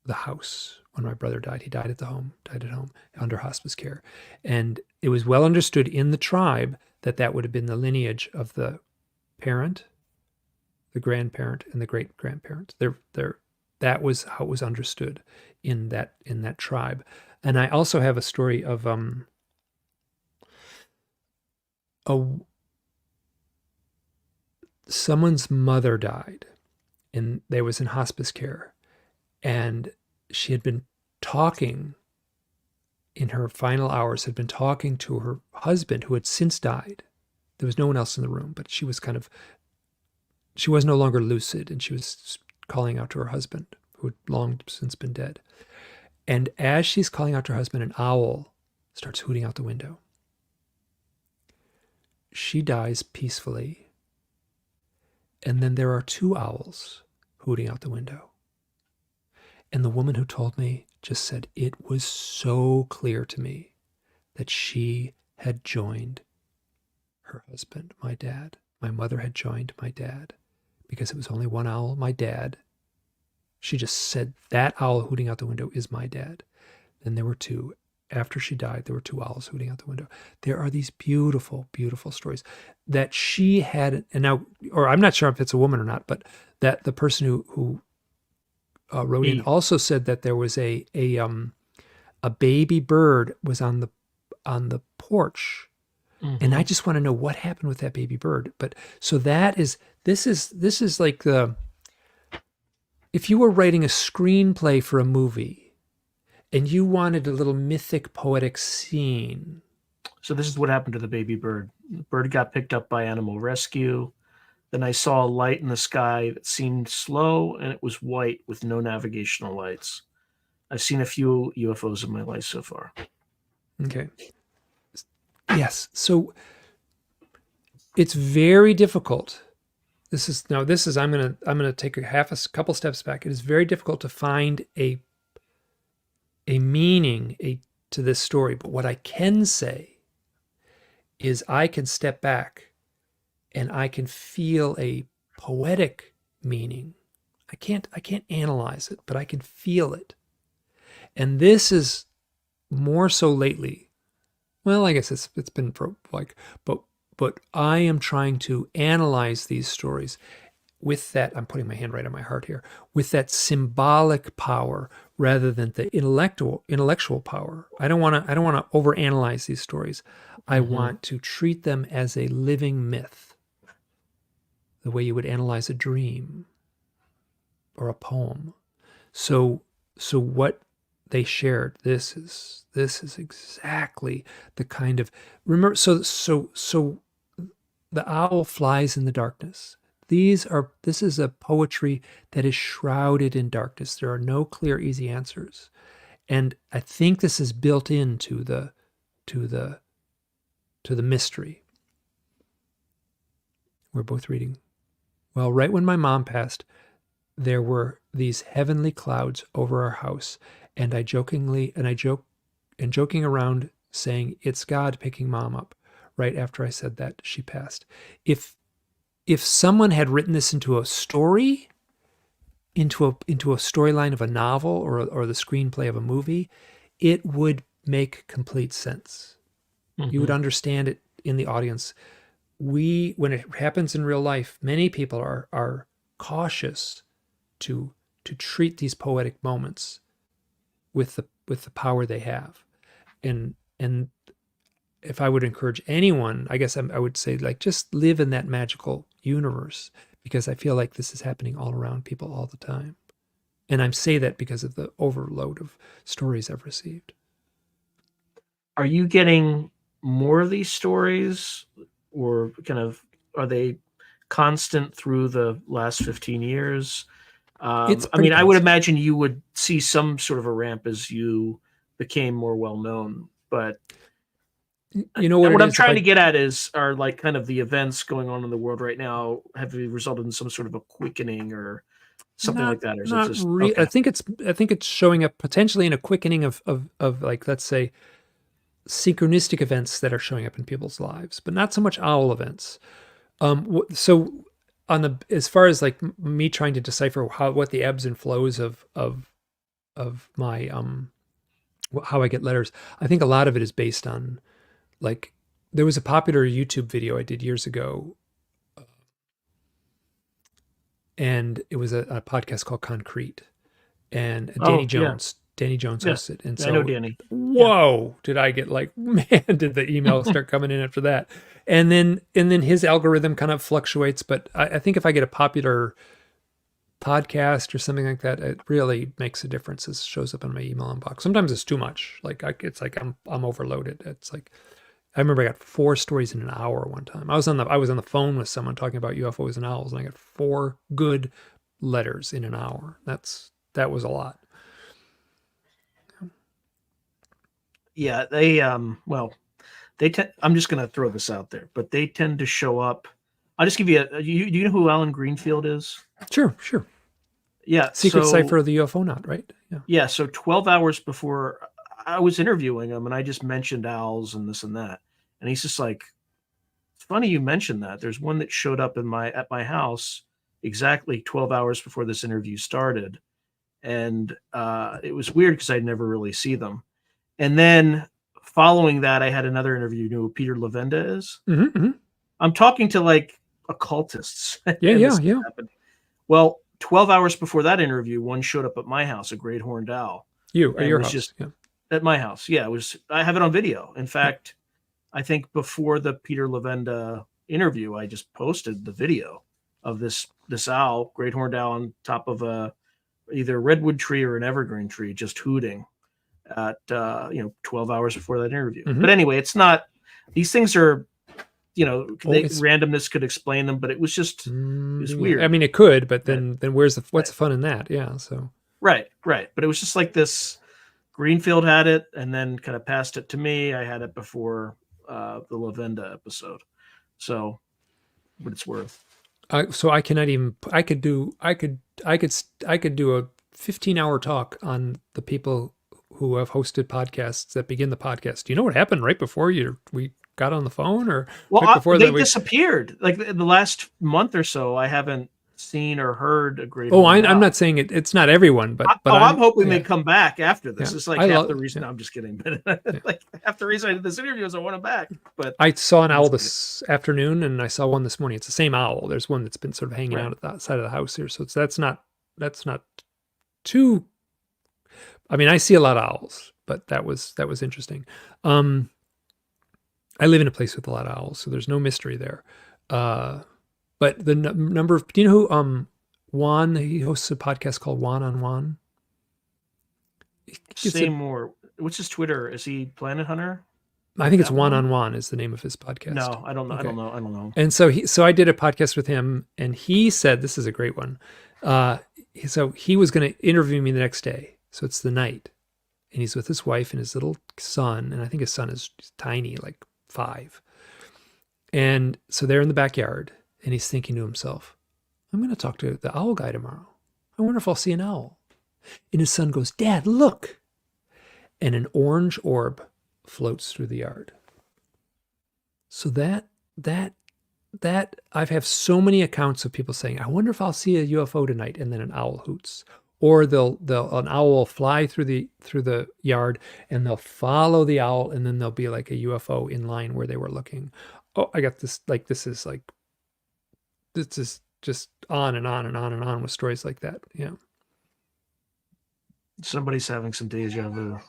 the house. When my brother died, he died at home under hospice care. And it was well understood in the tribe that would have been the lineage of the parent, the grandparent, and the great-grandparent. That was how it was understood in that tribe. And I also have a story of someone's mother died, and they was in hospice care, and she had been talking in her final hours, had been talking to her husband who had since died. There was no one else in the room, but she was no longer lucid, and she was calling out to her husband who had long since been dead. And as she's calling out to her husband, an owl starts hooting out the window. She dies peacefully. And then there are 2 owls hooting out the window. And the woman who told me just said, it was so clear to me that she had joined her husband, my dad. My mother had joined my dad because it was only 1 owl, my dad. She just said, that owl hooting out the window is my dad. Then there were 2. After she died, there were 2 owls hooting out the window. There are these beautiful, beautiful stories that she had, and now, or I'm not sure if it's a woman or not, but that the person who wrote in also said that there was a baby bird was on the porch, and I just want to know what happened with that baby bird. But so this is like if you were writing a screenplay for a movie and you wanted a little mythic, poetic scene. So this is what happened to the baby bird. The bird got picked up by animal rescue. Then I saw a light in the sky that seemed slow, and it was white with no navigational lights. I've seen a few UFOs in my life so far. Okay. Yes. So it's very difficult. I'm gonna take a couple steps back. It is very difficult to find a meaning to this story. But what I can say is I can step back and I can feel a poetic meaning. I can't analyze it, but I can feel it. And this is more so lately. Well, I guess it's been but I am trying to analyze these stories with that, I'm putting my hand right on my heart here, with that symbolic power rather than the intellectual power. I don't want to overanalyze these stories. I want to treat them as a living myth, the way you would analyze a dream or a poem. So what they shared, this is exactly the kind of, remember, so the owl flies in the darkness. This is a poetry that is shrouded in darkness. There are no clear, easy answers. And I think this is built into the to the mystery. We're both reading. Well, right when my mom passed, there were these heavenly clouds over our house, and joking around saying it's God picking mom up. Right after I said that, she passed. If someone had written this into a story, into a storyline of a novel or the screenplay of a movie, it would make complete sense. Mm-hmm. You would understand it in the audience. When it happens in real life, many people are cautious to treat these poetic moments with the power they have. And if I would encourage anyone, I guess I would say, like, just live in that magical universe, because I feel like this is happening all around people all the time. And I say that because of the overload of stories I've received. Are you getting more of these stories, or are they constant through the last 15 years? I would imagine you would see some sort of a ramp as you became more well-known, but what I'm trying to get at are like kind of the events going on in the world right now have resulted in some sort of a quickening or something like that? Or is it just, okay. I think it's showing up potentially in a quickening of like, let's say, synchronistic events that are showing up in people's lives, but not so much owl events. So as far as like me trying to decipher what the ebbs and flows of my how I get letters, I think a lot of it is based on, like, there was a popular YouTube video I did years ago, and it was a podcast called Concrete, and Danny Jones hosts it. And so I know Danny. Whoa, did I get like, man, did the emails start coming in after that? And then his algorithm kind of fluctuates, but I think if I get a popular podcast or something like that, it really makes a difference. It shows up in my email inbox. Sometimes it's too much. Like it's like I'm overloaded. It's like, I remember I got 4 stories in an hour one time. I was on the phone with someone talking about UFOs and owls, and I got 4 good letters in an hour. That was a lot. Yeah, they I'm just going to throw this out there, but they tend to show up. I'll just give you do you know who Alan Greenfield is? Sure. Yeah. Secret Cipher of the UFO Knot, right? Yeah. Yeah. So 12 hours before I was interviewing him, and I just mentioned owls and this and that. And he's just like, it's funny you mentioned that. There's one that showed up at my house exactly 12 hours before this interview started. And it was weird because I'd never really see them. And then following that, I had another interview. You know who Peter Levenda is? Mm-hmm. I'm talking to like occultists. Yeah. Well, 12 hours before that interview, one showed up at my house, a great horned owl. Your house? Yeah. At my house. Yeah, I have it on video. In fact, I think before the Peter Levenda interview, I just posted the video of this owl, great horned owl, on top of either a redwood tree or an evergreen tree, just hooting at 12 hours before that interview. Mm-hmm. But anyway, it's not, these things are, randomness could explain them, but it was just it was weird. I mean, it could, but then what's the fun in that? Yeah. So right. But it was just like this. Greenfield had it and then kind of passed it to me. I had it before the Levenda episode. So, what it's worth. So I cannot even. I could do a 15-hour talk on the people who have hosted podcasts that begin the podcast. Do you know what happened right before we got on the phone, or right before they disappeared? Like in the last month or so, I haven't seen or heard a great. I'm not saying it's not everyone, but I'm hoping they come back after this. It's like half the reason. I'm just kidding, but like half the reason I did this interview is I want them back. But I saw an owl this afternoon, and I saw one this morning. It's the same owl. There's one that's been sort of hanging out at the side of the house here, so that's not too. I mean, I see a lot of owls, but that was interesting. I live in a place with a lot of owls, so there's no mystery there. But the number of, do you know who Juan? He hosts a podcast called Juan on Juan. Say more. What's his Twitter? Is he Planet Hunter? I think it's Juan on Juan is the name of his podcast. No, I don't know. Okay. I don't know. And so I did a podcast with him, and he said, this is a great one. So he was going to interview me the next day. So it's the night, and he's with his wife and his little son, and I think his son is tiny, like 5. And so they're in the backyard, and he's thinking to himself, I'm going to talk to the owl guy tomorrow. I wonder if I'll see an owl. And his son goes, Dad, look. And an orange orb floats through the yard. So that I've had so many accounts of people saying, I wonder if I'll see a UFO tonight, and then an owl hoots. Or an owl will fly through the yard, and they'll follow the owl, and then there'll be like a UFO in line where they were looking. Oh, I got this, this is just on and on and on and on with stories like that. Yeah. Somebody's having some deja vu.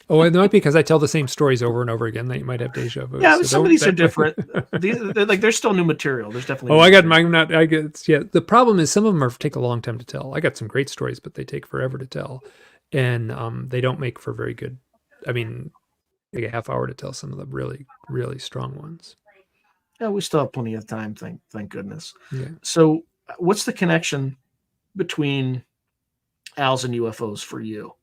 Oh, it might be because I tell the same stories over and over again that you might have deja vu. Yeah, so some of these are different. There's still new material. There's definitely. Yeah. The problem is some of them take a long time to tell. I got some great stories, but they take forever to tell, and they don't make for very good. I mean, like a half hour to tell some of the really, really strong ones. Yeah, we still have plenty of time. Thank goodness. Yeah. So, what's the connection between owls and UFOs for you?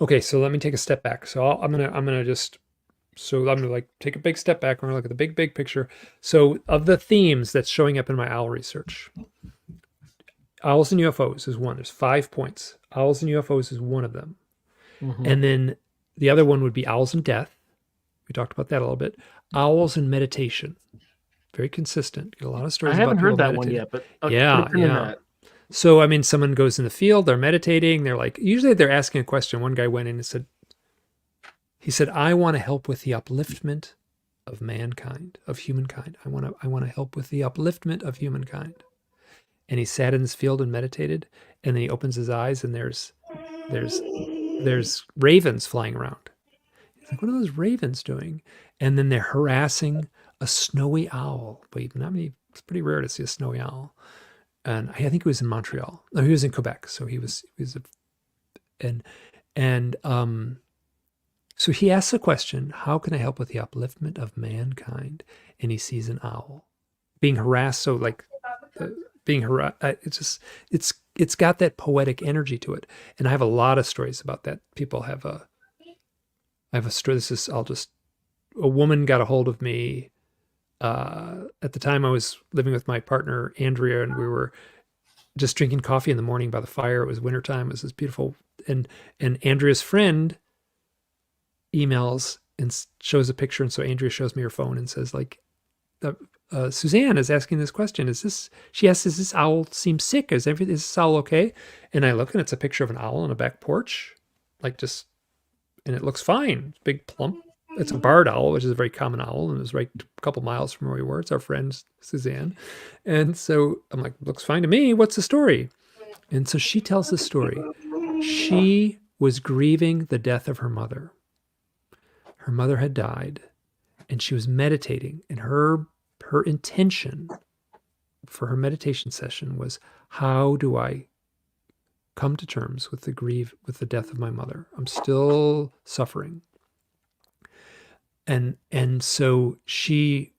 Okay, so let me take a step back. So I'm gonna like take a big step back. We're gonna look at the big picture. So of the themes that's showing up in my owl research, owls and UFOs is one. There's 5 points. Owls and UFOs is one of them, and then the other one would be owls and death. We talked about that a little bit. Owls and meditation, very consistent. Get a lot of stories. I haven't about heard that meditating. one yet, but yeah. So, I mean, someone goes in the field, they're meditating, they're like, usually they're asking a question. One guy went in and said, I want to help with the upliftment of mankind, of humankind. I want to help with the upliftment of humankind. And he sat in this field and meditated, and then he opens his eyes and there's ravens flying around. He's like, what are those ravens doing? And then they're harassing a snowy owl. But it's pretty rare to see a snowy owl. And I think he was in Montreal. No, he was in Quebec. So so he asks the question, how can I help with the upliftment of mankind? And he sees an owl being harassed. So being harassed, it's got that poetic energy to it. And I have a lot of stories about that. People have I have a story. A woman got a hold of me. At the time I was living with my partner, Andrea, and we were just drinking coffee in the morning by the fire. It was wintertime. It was this beautiful, and Andrea's friend emails and shows a picture. And so Andrea shows me her phone and says, Suzanne is asking this question. She asks, does this owl seem sick? Is this owl okay? And I look and it's a picture of an owl on a back porch, and it looks fine. It's big, plump. It's a barred owl, which is a very common owl, and it was right a couple miles from where we were. It's our friend, Suzanne. And so I'm like, looks fine to me. What's the story? And so she tells the story. She was grieving the death of her mother. Her mother had died, and she was meditating. And her intention for her meditation session was, how do I come to terms with the death of my mother? I'm still suffering. And so she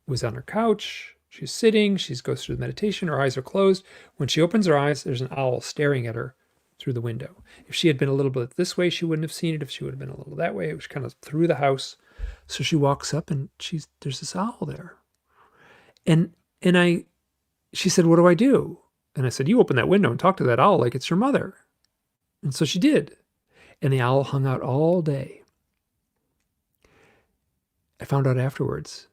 was on her couch, she's sitting, she goes through the meditation, her eyes are closed. When she opens her eyes, there's an owl staring at her through the window. If she had been a little bit this way, she wouldn't have seen it. If she would have been a little that way, it was kind of through the house. So she walks up and there's this owl there. And she said, what do I do? And I said, you open that window and talk to that owl like it's your mother. And so she did. And the owl hung out all day. I found out afterwards,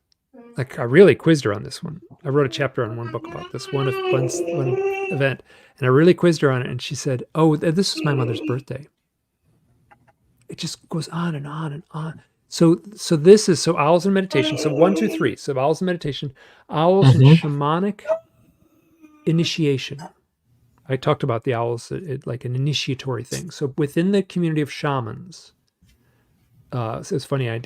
I really quizzed her on this one. I wrote a chapter on one book about this one event, and I really quizzed her on it. And she said, oh, this was my mother's birthday. It just goes on and on and on. So owls and meditation. So 1, 2, 3. So owls and meditation, owls and shamanic initiation. I talked about the owls, like an initiatory thing. So within the community of shamans, so it's funny. I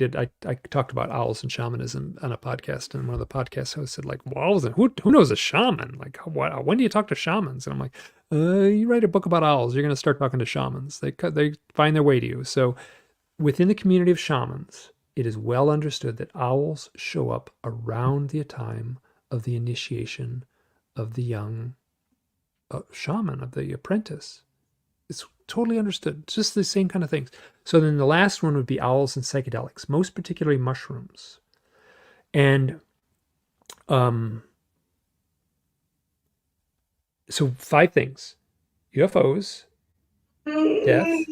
talked about owls and shamanism on a podcast, and one of the podcast hosts said, owls and who knows a shaman? When do you talk to shamans? And I'm like, you write a book about owls, you're going to start talking to shamans. They find their way to you. So within the community of shamans, it is well understood that owls show up around the time of the initiation of the young shaman, of the apprentice. It's totally understood. It's just the same kind of things. So then the last one would be owls and psychedelics, most particularly mushrooms. And so 5 things: UFOs, death,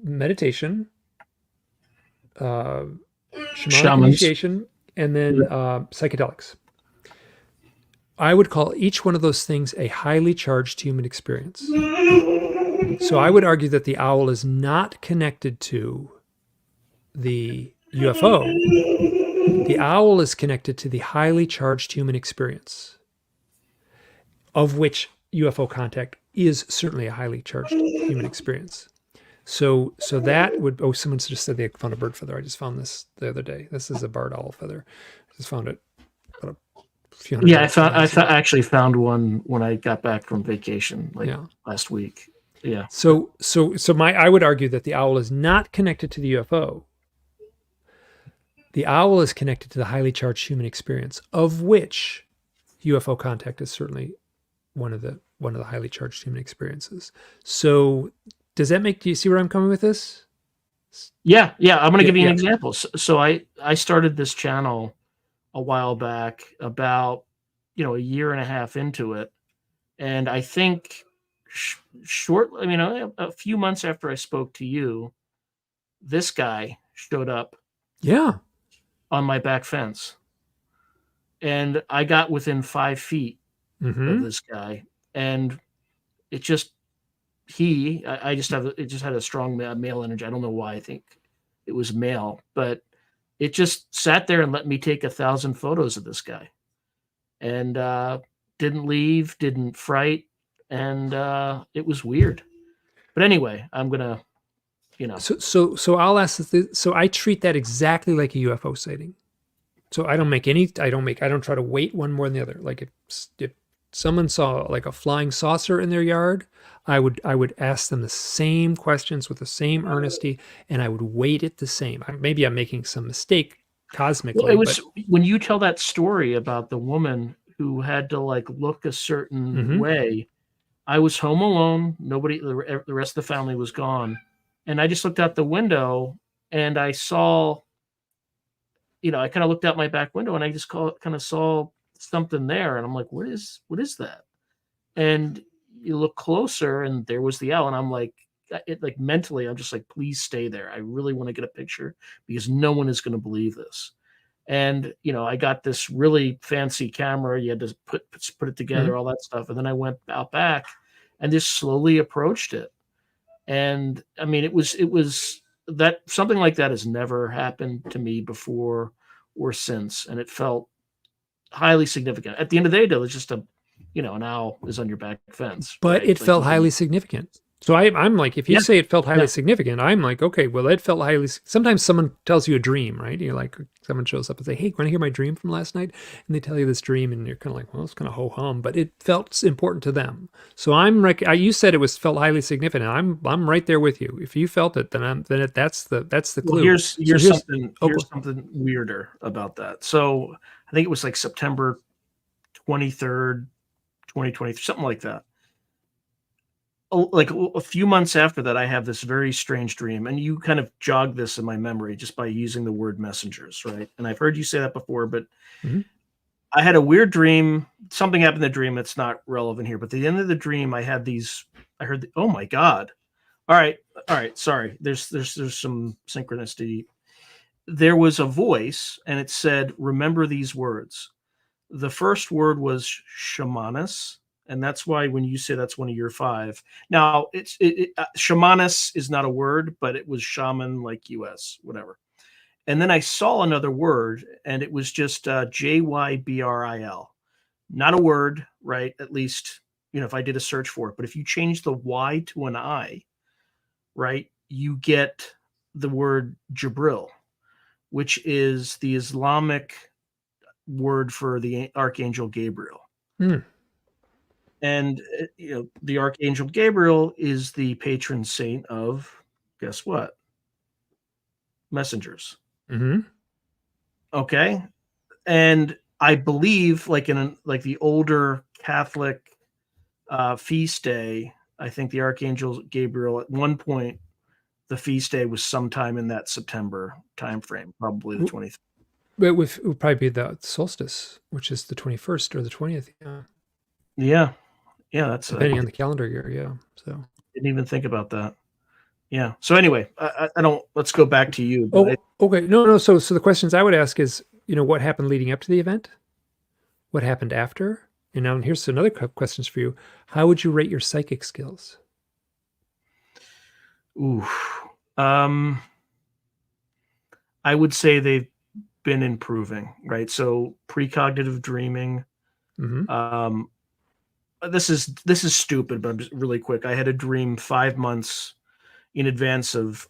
meditation, shamanic Shamans. initiation, and then psychedelics. I would call each one of those things a highly charged human experience. So I would argue that the owl is not connected to the UFO. The owl is connected to the highly charged human experience, of which UFO contact is certainly a highly charged human experience. So that would, someone just said they found a bird feather. I just found this the other day. This is a barred owl feather. I just found it about a few hundred. Yeah, I actually found one when I got back from vacation last week. Yeah. So I would argue that the owl is not connected to the UFO. The owl is connected to the highly charged human experience, of which UFO contact is certainly one of the highly charged human experiences. So do you see where I'm coming with this? Yeah. I'm going to give you an example. So I started this channel a while back, about a year and a half into it, and I think a few months after I spoke to you, this guy showed up. Yeah. On my back fence, and I got within 5 feet of this guy, and it just had a strong male energy. I don't know why. I think it was male, but it just sat there and let me take 1,000 photos of this guy, and didn't leave, didn't fright, and it was weird. But anyway, I'm gonna, So I'll ask this. So I treat that exactly like a UFO sighting. So I don't try to weight one more than the other. Like if someone saw like a flying saucer in their yard, I would ask them the same questions with the same earnesty, and I would weight it the same. Maybe I'm making some mistake cosmically. Well, it was when you tell that story about the woman who had to like look a certain way. I was home alone. Nobody, the rest of the family was gone. And I just looked out the window and I saw, I kind of looked out my back window and I just kind of saw something there. And I'm like, what is that? And you look closer and there was the owl. And I'm like, mentally, I'm just like, please stay there. I really want to get a picture because no one is going to believe this. And, I got this really fancy camera. You had to put it together, all that stuff. And then I went out back and just slowly approached it. And I mean, it was that something like that has never happened to me before or since. And it felt highly significant. At the end of the day, though, it's just an owl is on your back fence. But right? It felt highly significant. So I'm like, if you say it felt highly significant, I'm like, okay, well, it felt highly. Sometimes someone tells you a dream, right? You're like, someone shows up and say, hey, want to hear my dream from last night? And they tell you this dream, and you're kind of like, well, it's kind of ho hum, but it felt important to them. So you said it felt highly significant. I'm right there with you. If you felt it, that's the clue. Well, here's something weirder about that. So I think it was like September 23rd, 2020, something like that. Like a few months after that, I have this very strange dream, and you kind of jog this in my memory just by using the word messengers, right? And I've heard you say that before, but I had a weird dream. Something happened in the dream that's not relevant here, but at the end of the dream, I heard oh my God. All right. Sorry. There's some synchronicity. There was a voice and it said, remember these words. The first word was shamanus. And that's why when you say that's one of your 5. Now, shamanus is not a word, but it was shaman, like US, whatever. And then I saw another word, and it was just JYBRIL. Not a word, right? At least, if I did a search for it. But if you change the Y to an I, right, you get the word Jibril, which is the Islamic word for the Archangel Gabriel. And, the Archangel Gabriel is the patron saint of, guess what? Messengers. Okay. And I believe like in the older Catholic feast day. I think the Archangel Gabriel at one point, the feast day was sometime in that September timeframe, probably the 23rd. It would probably be the solstice, which is the 21st or the 20th. Yeah. That's depending on the calendar year. Yeah. So didn't even think about that. Yeah. So anyway, I don't. Let's go back to you. Okay. No. So the questions I would ask is, what happened leading up to the event? What happened after? And now here's another questions for you. How would you rate your psychic skills? Ooh. I would say they've been improving, right? So precognitive dreaming. Mm-hmm. This is stupid, but I'm just really quick. I had a dream 5 months in advance of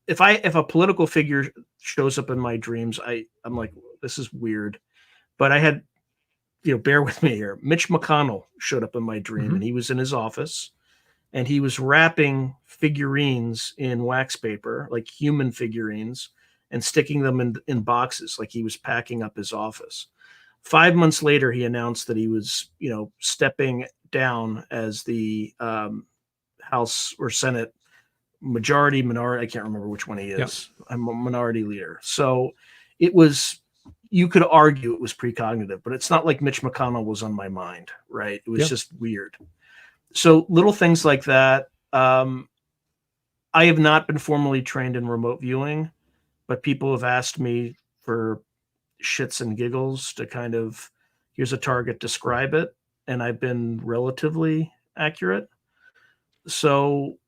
if a political figure shows up in my dreams, I'm like, this is weird. But I had, bear with me here. Mitch McConnell showed up in my dream, Mm-hmm. and he was in his office, and he was wrapping figurines in wax paper, like human figurines, and sticking them in boxes, like he was packing up his office. 5 months later, he announced that he was, stepping down as the House or Senate minority. I can't remember which one he is. Yep. I'm a minority leader. So you could argue it was precognitive, but it's not like Mitch McConnell was on my mind, right? It was just weird. So little things like that. I have not been formally trained in remote viewing, but people have asked me for shits and giggles to kind of, here's a target, describe it. And I've been relatively accurate. So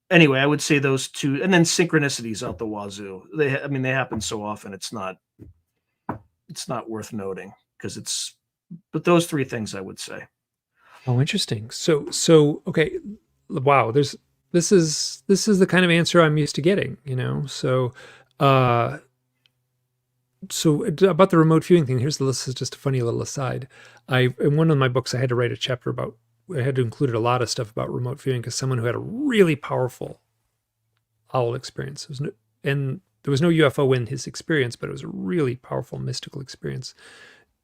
anyway, I would say those two, and then synchronicities out the wazoo. They happen so often. It's not worth noting but those three things I would say. Oh, interesting. So okay. Wow. This is the kind of answer I'm used to getting, so, so about the remote viewing thing, this is just a funny little aside. In one of my books, I had to write a chapter I had to include a lot of stuff about remote viewing because someone who had a really powerful owl experience. And there was no UFO in his experience, but it was a really powerful mystical experience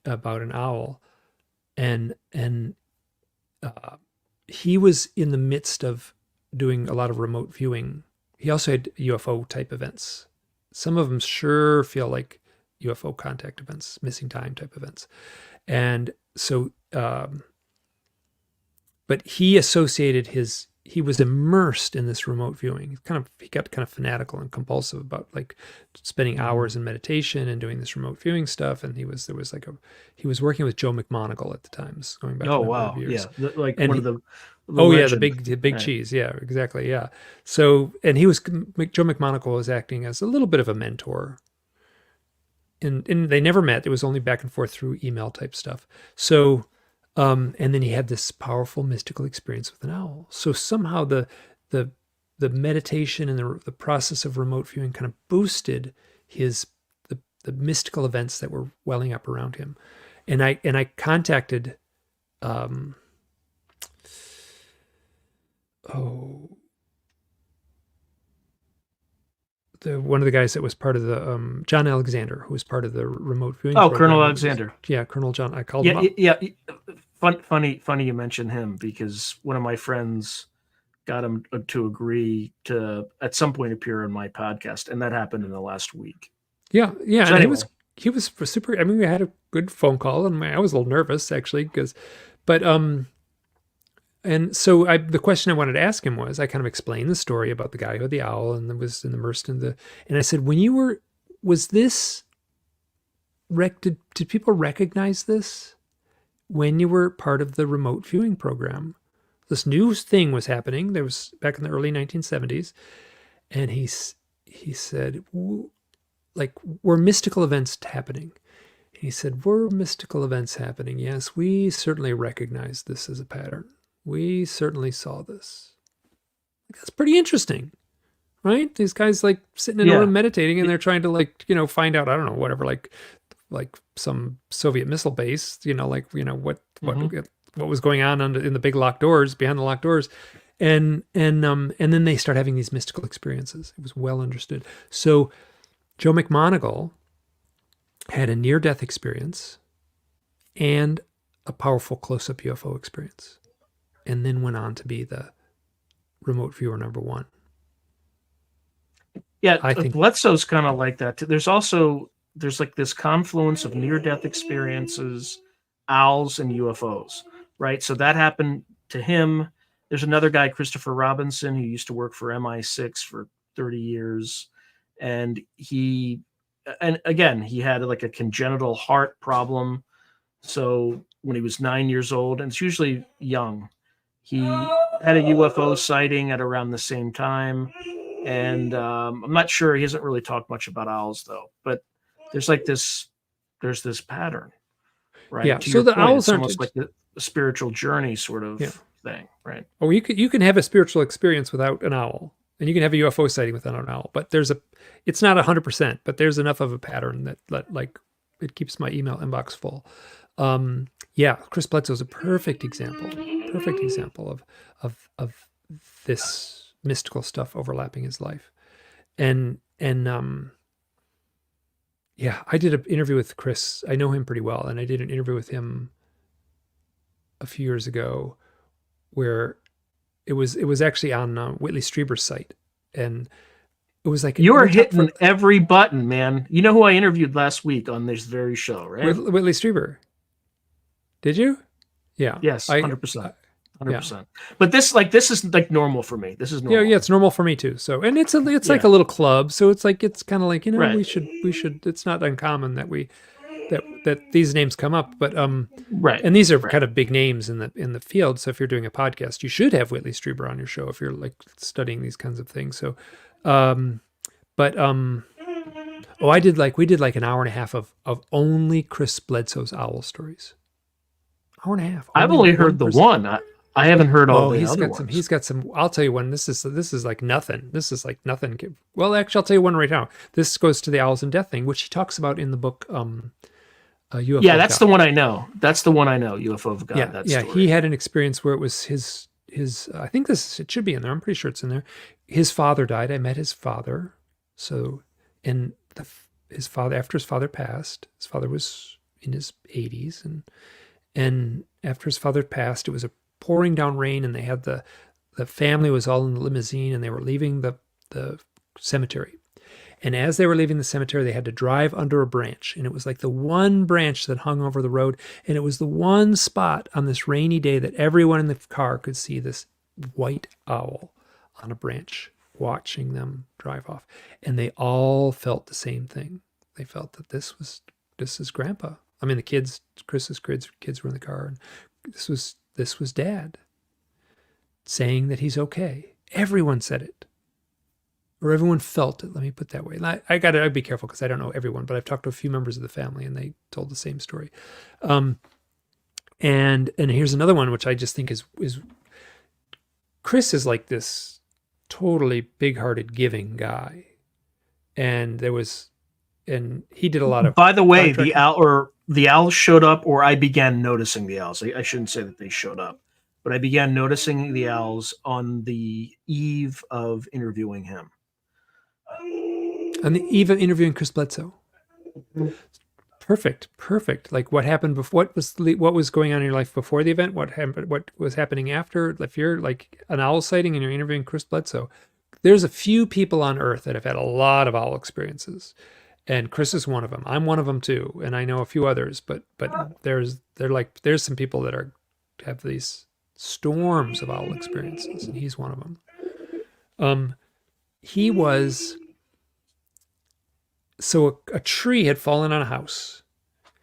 about an owl. And he was in the midst of doing a lot of remote viewing. He also had UFO type events. Some of them sure feel like UFO contact events, missing time type events. And so, but he associated he was immersed in this remote viewing. He got kind of fanatical and compulsive about like spending hours in meditation and doing this remote viewing stuff. And he was working with Joe McMoneagle at the time, going back. Oh, wow. Years. Yeah. The big cheese. Yeah, exactly. Yeah. So, and Joe McMoneagle was acting as a little bit of a mentor. And they never met. It was only back and forth through email type stuff. So, and then he had this powerful mystical experience with an owl. So somehow the meditation and the process of remote viewing kind of boosted the mystical events that were welling up around him. And I contacted one of the guys that was part of the John Alexander, who was part of the remote viewing. Oh, Colonel Alexander. Colonel John. I called him up. Yeah. Funny you mention him because one of my friends got him to agree to at some point appear on my podcast, and that happened in the last week. Yeah. So anyway. He was super. I mean, we had a good phone call, and I was a little nervous actually and so the question I wanted to ask him was, I kind of explained the story about the guy who had the owl and was immersed and I said, did people recognize this when you were part of the remote viewing program? This new thing was happening. There was back in the early 1970s. And he said, like, were mystical events happening? And he said, were mystical events happening? Yes, we certainly recognize this as a pattern. We certainly saw this. That's pretty interesting, right? These guys like sitting in a room meditating, and they're trying to find out, I don't know, whatever, like some Soviet missile base, what was going on in the big locked doors, behind the locked doors, and then they start having these mystical experiences. It was well understood. So Joe McMoneagle had a near-death experience and a powerful close-up UFO experience. and then went on to be the remote viewer number one. Yeah, I think Bledsoe's kind of like that too. There's like this confluence of near-death experiences, owls, and UFOs, right? So that happened to him. There's another guy, Christopher Robinson, who used to work for MI6 for 30 years. And again, he had like a congenital heart problem. So when he was 9 years old, and it's usually young, he had a UFO sighting at around the same time. And I'm not sure. He hasn't really talked much about owls, though. But there's this pattern, right? Yeah. So the owls are almost like the spiritual journey sort of thing, right? Oh, you can have a spiritual experience without an owl, and you can have a UFO sighting without an owl. But it's not 100%, but there's enough of a pattern that like it keeps my email inbox full. Chris Bledsoe is a perfect example of this mystical stuff overlapping his life. I did an interview with Chris. I know him pretty well, and I did an interview with him a few years ago where it was actually on Whitley Strieber's site, and it was like you're hitting every button, man. You know who I interviewed last week on this very show, right? Whitley Strieber. Did you? Yeah. Yes, 100%. 100%. But this is like normal for me. This is normal. Yeah, it's normal for me too. So, and it's like a little club. So it's kind of like, we should, it's not uncommon that these names come up, but, right. And these are kind of big names in the field. So if you're doing a podcast, you should have Whitley Strieber on your show if you're like studying these kinds of things. So, we did like an hour and a half of only Chris Bledsoe's owl stories. Hour and a half. I've only heard the one. I haven't heard all the other ones. He's got some. I'll tell you one. This is like nothing. This is like nothing. Well, actually, I'll tell you one right now. This goes to the owls and death thing, which he talks about in the book. UFO. Yeah, that's God. The one I know. That's the one I know. UFO of God. Yeah. He had an experience where it was his. I think it should be in there. I'm pretty sure it's in there. His father died. I met his father. So, his father, after his father passed, his father was in his 80s, and after his father passed, it was a pouring down rain, and they had the family was all in the limousine, and they were leaving the cemetery. And as they were leaving the cemetery, they had to drive under a branch, and it was like the one branch that hung over the road, and it was the one spot on this rainy day that everyone in the car could see this white owl on a branch watching them drive off. And they all felt the same thing. They felt that this is Grandpa. I mean, Chris's kids were in the car, and this was Dad saying that he's okay. Everyone said it, or everyone felt it. Let me put it that way. And I'd be careful because I don't know everyone, but I've talked to a few members of the family, and they told the same story. And here's another one, which I just think is Chris is like this totally big-hearted, giving guy, and he did a lot of. By the way, the owls showed up, or I began noticing the owls. I shouldn't say that they showed up, but I began noticing the owls on the eve of interviewing him. On the eve of interviewing Chris Bledsoe. Perfect. Like what happened before? What was going on in your life before the event? What happened? What was happening after? If you're like an owl sighting and you're interviewing Chris Bledsoe, there's a few people on Earth that have had a lot of owl experiences. And Chris is one of them. I'm one of them too, and I know a few others. But there's some people that have these storms of owl experiences, and he's one of them. He was a tree had fallen on a house,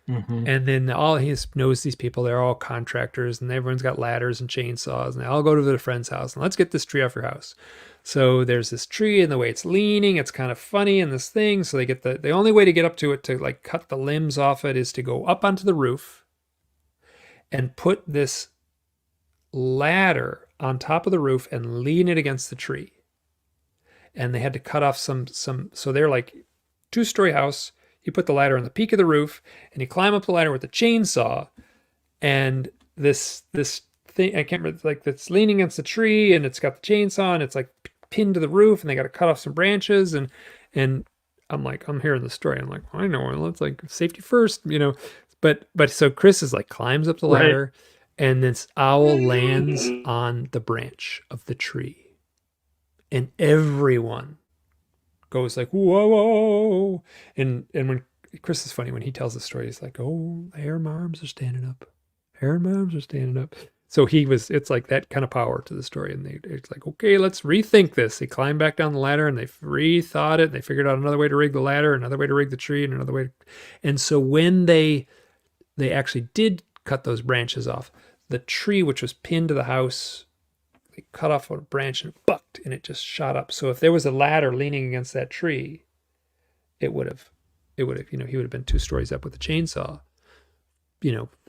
and then he knows these people. They're all contractors, and everyone's got ladders and chainsaws, and they all go to their friend's house and let's get this tree off your house. So there's this tree, and the way it's leaning, it's kind of funny in this thing. So they get the only way to get up to it to like cut the limbs off it is to go up onto the roof and put this ladder on top of the roof and lean it against the tree. And they had to cut off some. So they're like 2-story house. You put the ladder on the peak of the roof, and you climb up the ladder with a chainsaw, and this thing I can't remember, like that's leaning against the tree, and it's got the chainsaw, and it's like pinned to the roof, and they got to cut off some branches, and I'm hearing the story. I'm like, I know, let's like safety first, But so Chris is like climbs up the ladder, And this owl lands on the branch of the tree. And everyone goes like, whoa. And when Chris is funny, when he tells the story, he's like, oh, hair and my arms are standing up. Hair and my arms are standing up. So it's like that kind of power to the story. And it's like, okay, let's rethink this. They climbed back down the ladder and they rethought it. They figured out another way to rig the ladder, another way to rig the tree, and another way. And so when they actually did cut those branches off, the tree, which was pinned to the house, they cut off a branch and it bucked and it just shot up. So if there was a ladder leaning against that tree, it would have, he would have been 2 stories up with a chainsaw,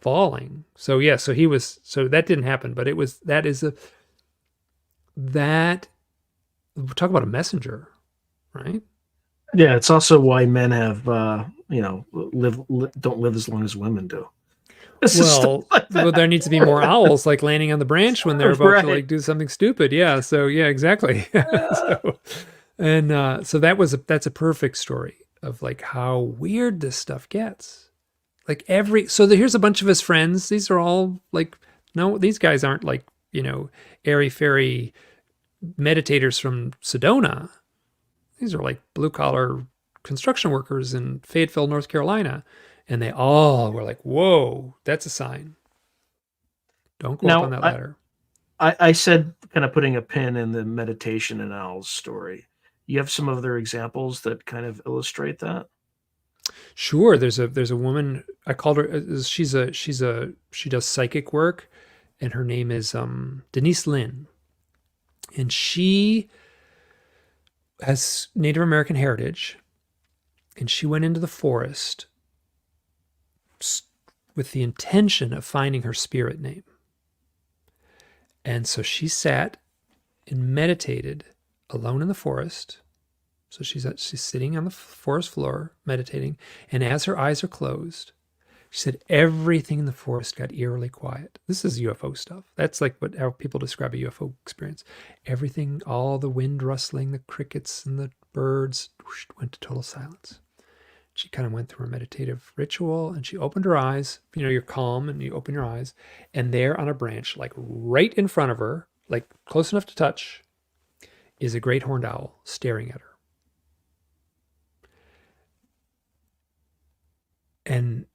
falling. So yeah, so that didn't happen, but talk about a messenger, right? Yeah, it's also why men have, don't live as long as women do. Well, there needs to be more owls like landing on the branch when they're about to like do something stupid. Yeah. So yeah, exactly. So that's a perfect story of like how weird this stuff gets. Like here's a bunch of his friends. These are all like, no, these guys aren't like, airy fairy meditators from Sedona. These are like blue collar construction workers in Fayetteville, North Carolina. And they all were like, whoa, that's a sign. Don't go up on that ladder. I said kind of putting a pin in the meditation and owls story. You have some other examples that kind of illustrate that? Sure. There's a woman, I called her, she does psychic work, and her name is Denise Lynn. And she has Native American heritage, and she went into the forest with the intention of finding her spirit name. And so she sat and meditated alone in the forest. So she's sitting on the forest floor meditating. And as her eyes are closed, she said everything in the forest got eerily quiet. This is UFO stuff. That's like how people describe a UFO experience. Everything, all the wind rustling, the crickets and the birds went to total silence. She kind of went through her meditative ritual and she opened her eyes. You're calm and you open your eyes, and there on a branch, like right in front of her, like close enough to touch, is a great horned owl staring at her. And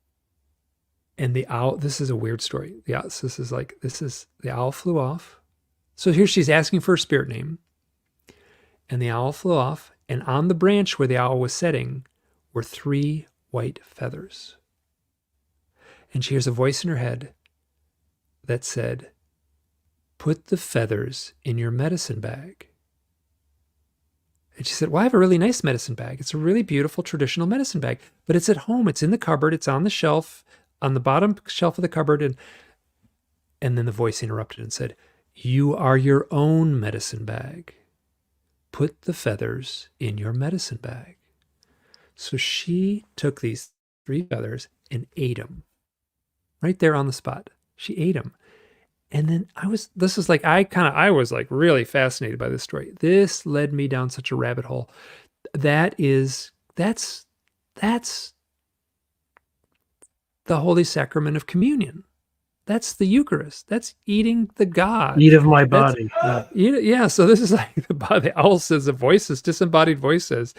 the owl, this is a weird story. The owl flew off. So here she's asking for her spirit name, and the owl flew off, and on the branch where the owl was sitting were 3 white feathers. And she hears a voice in her head that said, "Put the feathers in your medicine bag." And she said, "Well, I have a really nice medicine bag. It's a really beautiful traditional medicine bag, but it's at home. It's in the cupboard. It's on the shelf, on the bottom shelf of the cupboard." And then the voice interrupted and said, "You are your own medicine bag. Put the feathers in your medicine bag." So she took these 3 feathers and ate them right there on the spot. She ate them. And then I was like really fascinated by this story. This led me down such a rabbit hole. That's the Holy Sacrament of Communion. That's the Eucharist. That's eating the God. Eat of my body. Yeah. So this is like the owl says, the voices, disembodied voice says,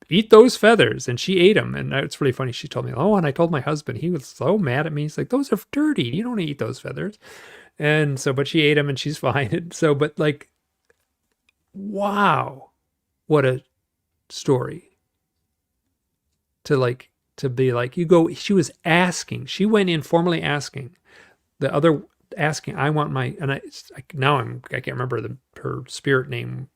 eat those feathers. And she ate them. And it's really funny. She told me, and I told my husband, he was so mad at me. He's like, "Those are dirty. You don't eat those feathers." And so, but she ate them and she's fine. And so, but like, wow, what a story to be like, she was asking, she went in formally asking I want my, and I can't remember her spirit name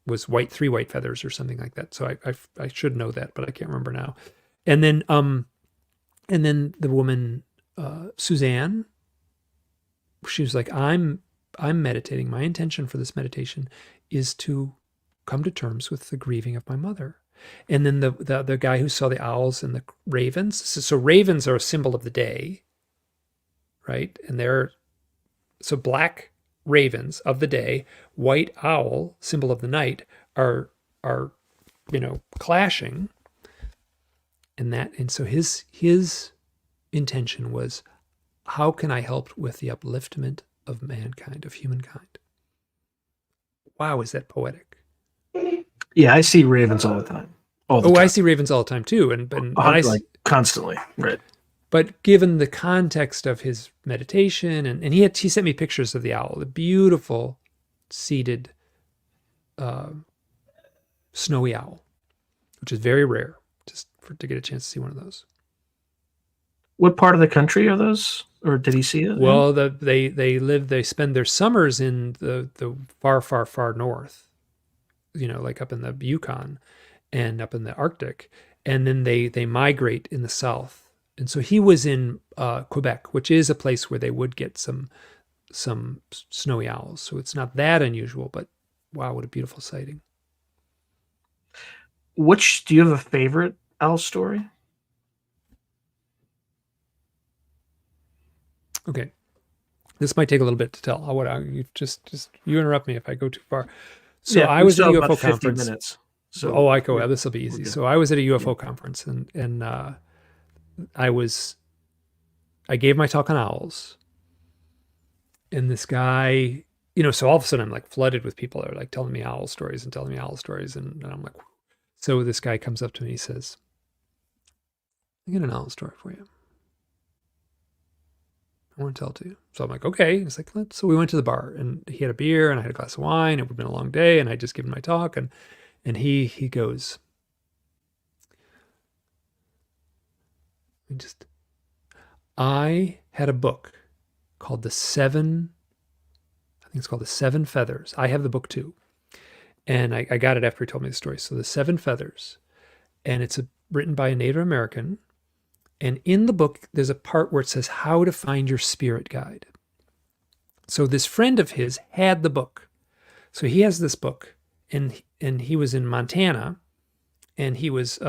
was 3 white feathers or something like that. So I should know that, but I can't remember now. And then the woman, Suzanne, she was like, I'm meditating. My intention for this meditation is to come to terms with the grieving of my mother. And then the guy who saw the owls and the ravens. So ravens are a symbol of the day, right? And so black ravens of the day, white owl, symbol of the night, are clashing. And so his intention was, how can I help with the upliftment of mankind, of humankind? Wow, is that poetic? Yeah, I see ravens all the time. I see ravens all the time too, and like constantly, right? But given the context of his meditation, and he sent me pictures of the owl, the beautiful seated snowy owl, which is very rare, just to get a chance to see one of those. What part of the country are those, or did he see it? Well, they spend their summers in the far, far, far north, like up in the Yukon and up in the Arctic, and then they migrate in the south. And so he was in Quebec, which is a place where they would get some snowy owls. So it's not that unusual, but wow, what a beautiful sighting. Do you have a favorite owl story? Okay. This might take a little bit to tell. You interrupt me if I go too far. So yeah, I was at a UFO conference. Minutes, this will be easy. So I was at a UFO conference, and I gave my talk on owls, and this guy, so all of a sudden I'm like flooded with people that are like telling me owl stories, and I'm like, so this guy comes up to me, he says, I got an owl story for you. I want to tell it to you. So I'm like, okay. He's like, so we went to the bar, and he had a beer, and I had a glass of wine. It would have been a long day, and I just given my talk, and he goes, I had a book called The Seven Feathers. I have the book too. And I got it after he told me the story. So The Seven Feathers, and it's written by a Native American. And in the book, there's a part where it says how to find your spirit guide. So this friend of his had the book. So he has this book, and he was in Montana, and he was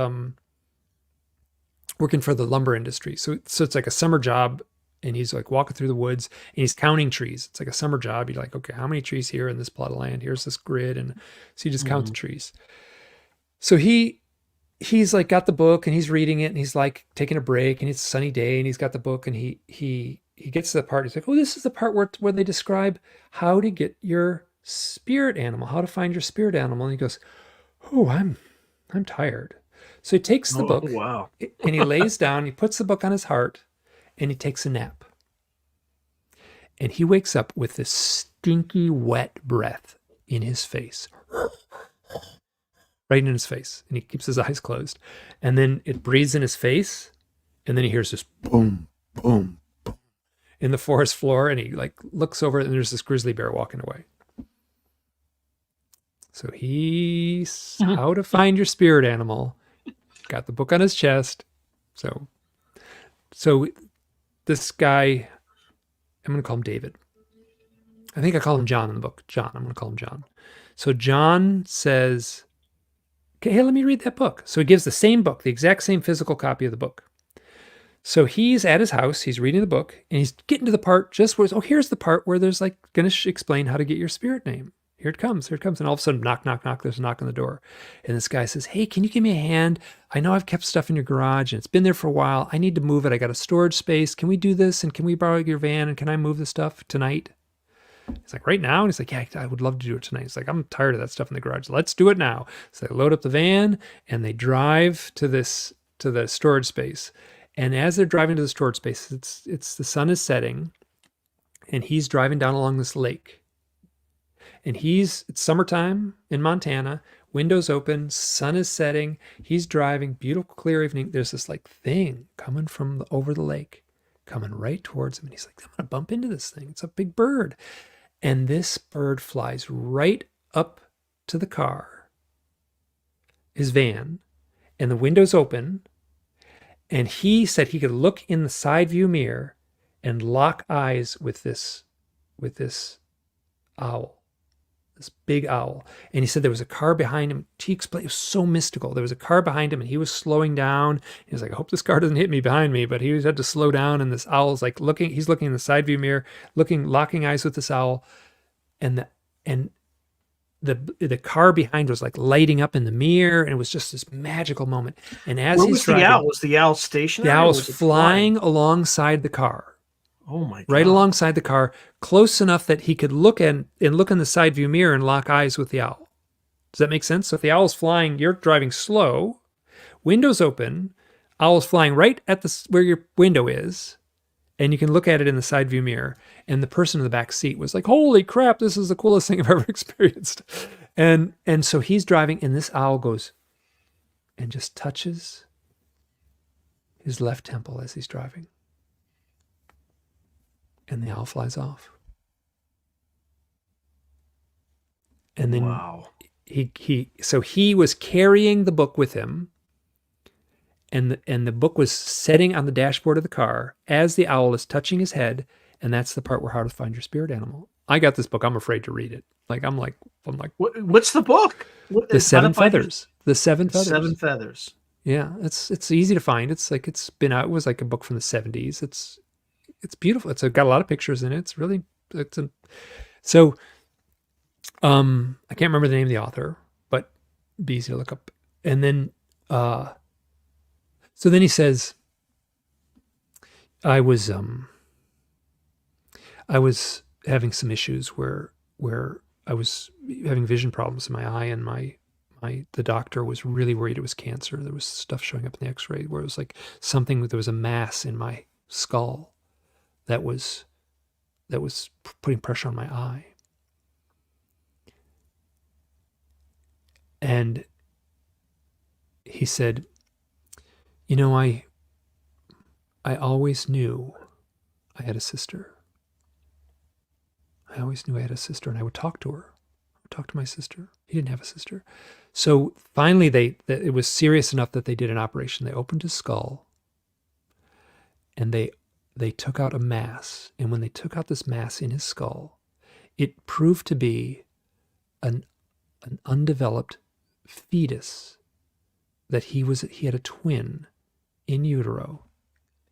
working for the lumber industry. So it's like a summer job, and he's like walking through the woods, and he's counting trees. It's like a summer job. You're like, okay, how many trees here in this plot of land? Here's this grid. And so you just count the trees. So he's like got the book, and he's reading it, and he's like taking a break, and it's a sunny day, and he's got the book, and he gets to the part. He's like, oh, this is the part where they describe how to get your spirit animal, how to find your spirit animal. And he goes, oh, I'm tired. So he takes the book, wow. And he lays down, he puts the book on his heart, and he takes a nap. And he wakes up with this stinky, wet breath in his face. Right in his face. And he keeps his eyes closed. And then it breathes in his face. And then he hears this boom, boom, boom in the forest floor. And he like looks over, and there's this grizzly bear walking away. So he's how to find your spirit animal. Got the book on his chest. So this guy, I'm going to call him David. I think I call him John in the book. John, I'm going to call him John. So John says, okay, hey, let me read that book. So he gives the same book, the exact same physical copy of the book. So he's at his house, he's reading the book, and he's getting to the part just where, here's the part where there's like going to explain how to get your spirit name. Here it comes. And all of a sudden, knock, knock, knock. There's a knock on the door. And this guy says, hey, can you give me a hand? I know I've kept stuff in your garage, and it's been there for a while. I need to move it. I got a storage space. Can we do this? And can we borrow your van? And can I move the stuff tonight? He's like, right now? And he's like, yeah, I would love to do it tonight. He's like, I'm tired of that stuff in the garage. Let's do it now. So they load up the van, and they drive to the storage space. And as they're driving to the storage space, it's the sun is setting, and he's driving down along this lake. And it's summertime in Montana, windows open, sun is setting. He's driving, beautiful, clear evening. There's this like thing coming from over the lake, coming right towards him. And he's like, I'm going to bump into this thing. It's a big bird. And this bird flies right up to the car, his van, and the window's open. And he said he could look in the side view mirror and lock eyes with this owl. This big owl. And he said there was a car behind him. He explained, it was so mystical. There was a car behind him, and he was slowing down. He was like, I hope this car doesn't hit me behind me. But he had to slow down, and this owl's like he's looking in the side view mirror, locking eyes with this owl. And the car behind was like lighting up in the mirror, and it was just this magical moment. And as he's driving, the owl? Was the owl stationary? The owl was flying alongside the car. Oh my God. Right alongside the car, close enough that he could look in the side view mirror and lock eyes with the owl. Does that make sense? So if the owl's flying, you're driving slow, windows open, owl's flying right at where your window is, and you can look at it in the side view mirror. And the person in the back seat was like, "Holy crap, this is the coolest thing I've ever experienced." And so he's driving, and this owl goes and just touches his left temple as he's driving. And the owl flies off. And then wow. he was carrying the book with him, and the book was setting on the dashboard of the car as the owl is touching his head, and that's the part where How to Find Your Spirit Animal. I got this book. I'm afraid to read it. I'm like, what's the book? The Seven Feathers. The Seven Feathers. Seven Feathers. Yeah, it's easy to find. It's like it's been out. It was like a book from the 70s. It's beautiful. It's got a lot of pictures in it. It's really so. I can't remember the name of the author, but be easy to look up. And then, so then he says, I was having some issues where I was having vision problems in my eye, and the doctor was really worried it was cancer. There was stuff showing up in the x-ray where it was like there was a mass in my skull that was putting pressure on my eye. And he said, I always knew I had a sister. I always knew I had a sister, and I would talk to her. I would talk to my sister. He didn't have a sister. So finally, it was serious enough that they did an operation. They opened his skull, and they took out a mass. And when they took out this mass in his skull, it proved to be an undeveloped fetus, that he had a twin in utero,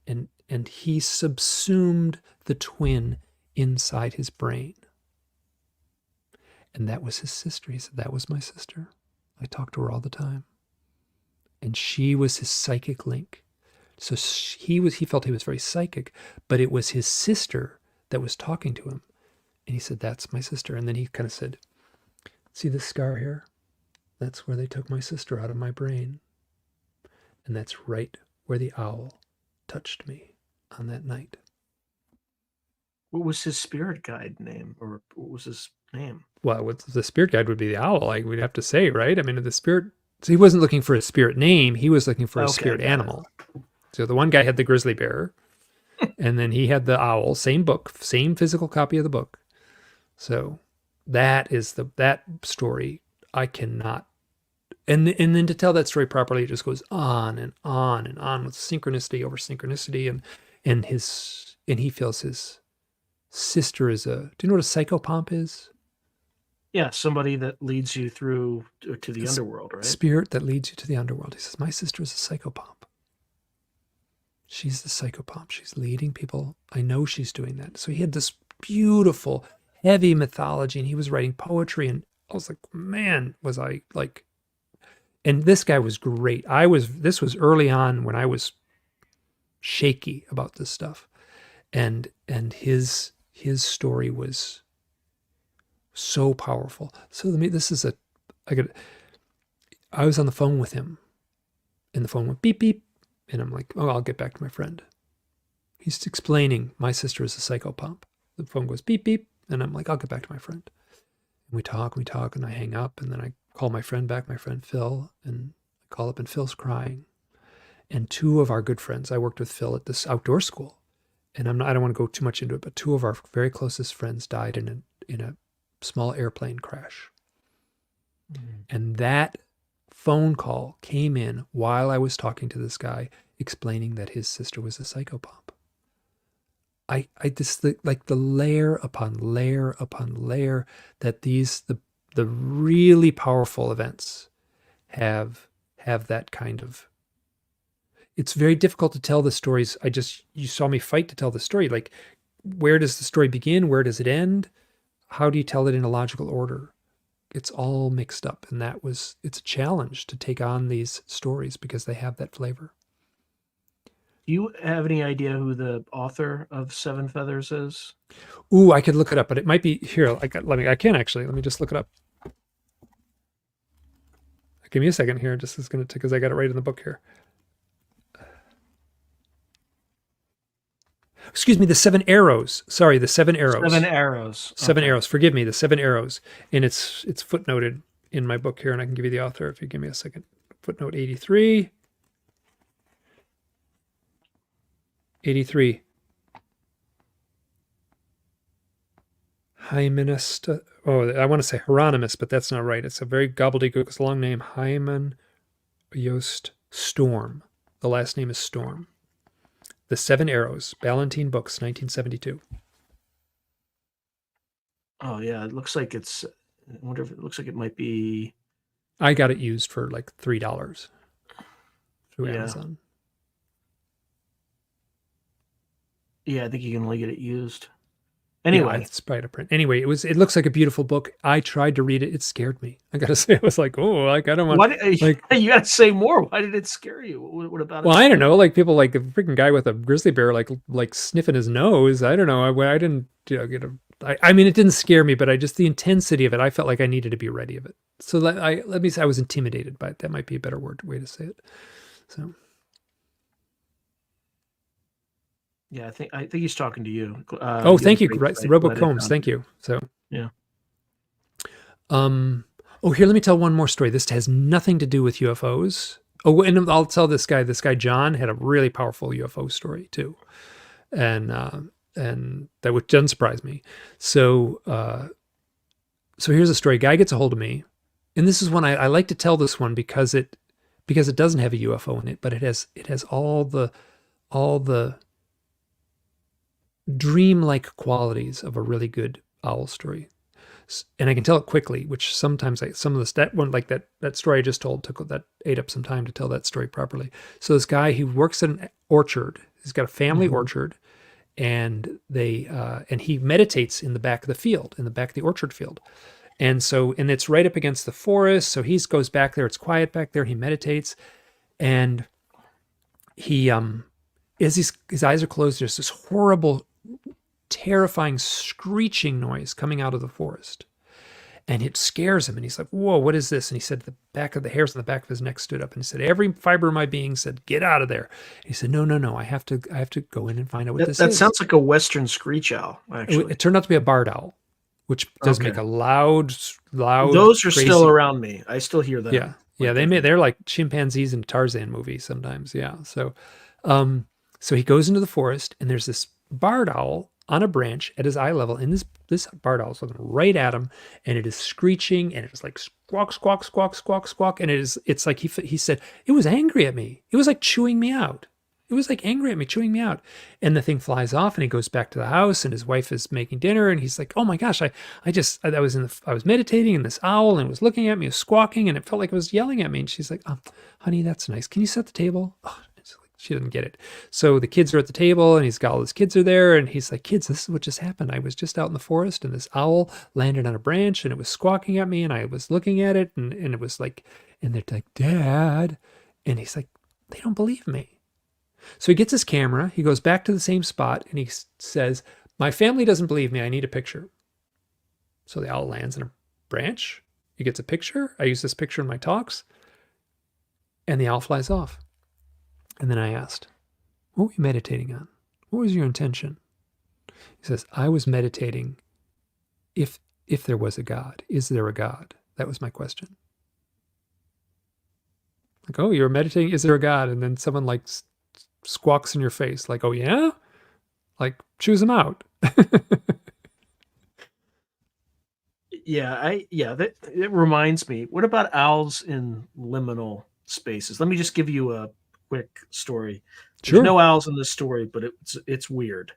and he subsumed the twin inside his brain. And that was his sister. He said, that was my sister. I talked to her all the time. And she was his psychic link. So he felt he was very psychic, but it was his sister that was talking to him. And he said, that's my sister. And then he kind of said, see this scar here? That's where they took my sister out of my brain. And that's right where the owl touched me on that night. What was his spirit guide name? Or what was his name? Well, the spirit guide would be the owl, like we'd have to say, right? I mean, so he wasn't looking for a spirit name. He was looking for a spirit animal. So the one guy had the grizzly bear, and then he had the owl, same book, same physical copy of the book. So that story I cannot. And then to tell that story properly, it just goes on and on and on with synchronicity over synchronicity, and he feels his sister is do you know what a psychopomp is? Yeah, somebody that leads you through to the underworld, right? Spirit that leads you to the underworld. He says, my sister is a psychopomp. She's the psychopomp. She's leading people. I know she's doing that. So he had this beautiful, heavy mythology, and he was writing poetry, and I was like, man, was I like. And this guy was great. This was early on when I was shaky about this stuff. And his story was so powerful. So I was on the phone with him, and the phone went beep, beep. And I'm like, oh, I'll get back to my friend. He's explaining my sister is a psychopomp. The phone goes beep, beep. And I'm like, I'll get back to my friend. And we talk, and I hang up, and then I call my friend back, my friend Phil, and I call up, and Phil's crying. And two of our good friends, I worked with Phil at this outdoor school, and I don't want to go too much into it, but two of our very closest friends died in a small airplane crash. Mm-hmm. And that phone call came in while I was talking to this guy, explaining that his sister was a psychopomp. The layer upon layer upon layer that the really powerful events have that kind of. It's very difficult to tell the stories. You saw me fight to tell the story. Like, where does the story begin? Where does it end? How do you tell it in a logical order? It's all mixed up, and it's a challenge to take on these stories because they have that flavor. Do you have any idea who the author of Seven Feathers is? Ooh, I could look it up, but it might be here. I can actually. Let me just look it up. Give me a second here. Just is going to because I got it right in the book here. Excuse me, the Seven Arrows. Sorry, the Seven Arrows. Seven Arrows. Seven Arrows. Forgive me, the Seven Arrows. And it's footnoted in my book here, and I can give you the author if you give me a second. Footnote 83. 83. Hymenist. Oh, I want to say Hieronymus, but that's not right. It's a very gobbledygook. It's a long name. Hymen Yost Storm. The last name is Storm. The Seven Arrows. Ballantine Books, 1972. Oh yeah, it looks like it's. I wonder if it looks like it might be. I got it used for like $3 through Amazon. Yeah, I think you can only get it used. Anyway, it's probably a print. Anyway, it looks like a beautiful book. I tried to read it. It scared me. I gotta say, I was like, oh, like I don't want. Like, you gotta say more. Why did it scare you? What about it? Well, I don't know. Like people, like a freaking guy with a grizzly bear, like sniffing his nose. I don't know. I didn't, get a. I mean, it didn't scare me, but the intensity of it, I felt like I needed to be ready of it. So let me say I was intimidated by it. That might be a better way to say it. So. Yeah, I think he's talking to you. Thank you. Right, the Robo Combs. Thank you. So yeah. Here, let me tell one more story. This has nothing to do with UFOs. Oh, and I'll tell this guy. This guy John had a really powerful UFO story too, and that doesn't surprise me. So here's a story. Guy gets a hold of me, and this is one I like to tell this one because it doesn't have a UFO in it, but it has all the dreamlike qualities of a really good owl story. And I can tell it quickly, which sometimes that story I just told ate up some time to tell that story properly. So this guy, he works at an orchard. He's got a family orchard, and he meditates in the back of the field, in the back of the orchard field. And it's right up against the forest. So he goes back there. It's quiet back there. He meditates, and he, as his eyes are closed, there's this horrible, terrifying screeching noise coming out of the forest, and it scares him, and he's like, whoa, what is this? And he said the hairs on the back of his neck stood up, and he said, every fiber of my being said, get out of there. And he said, no, I have to go in and find out what this is. That sounds like a Western screech owl, actually. It turned out to be a barred owl, which does make a loud. Those are crazy. Still around me. I still hear them. Yeah, they're like chimpanzees in a Tarzan movie sometimes. Yeah. So he goes into the forest, and there's this barred owl on a branch at his eye level, and this barred owl is looking right at him, and it is screeching, and it's like squawk, squawk, squawk, squawk, squawk, and it's like he said it was angry at me. It was like chewing me out. It was like angry at me, chewing me out. And the thing flies off, and he goes back to the house, and his wife is making dinner, and he's like, oh my gosh, I was meditating, and this owl, and it was looking at me, it was squawking, and it felt like it was yelling at me. And she's like, oh, honey, that's nice. Can you set the table? Oh, she doesn't get it. So the kids are at the table, and he's got all his kids are there, and he's like, kids, this is what just happened. I was just out in the forest, and this owl landed on a branch, and it was squawking at me, and I was looking at it, and it was like, and they're like, Dad. And he's like, they don't believe me. So he gets his camera, he goes back to the same spot, and he says, my family doesn't believe me. I need a picture. So the owl lands in a branch. He gets a picture. I use this picture in my talks, and the owl flies off. And then I asked, what were you meditating on? What was your intention? He says, I was meditating if there was a God. Is there a God? That was my question. Like, oh, you were meditating, is there a God? And then someone like squawks in your face, like, oh yeah? Like, choose him out. That it reminds me. What about owls in liminal spaces? Let me just give you a quick story. There's no owls in this story, but it's weird.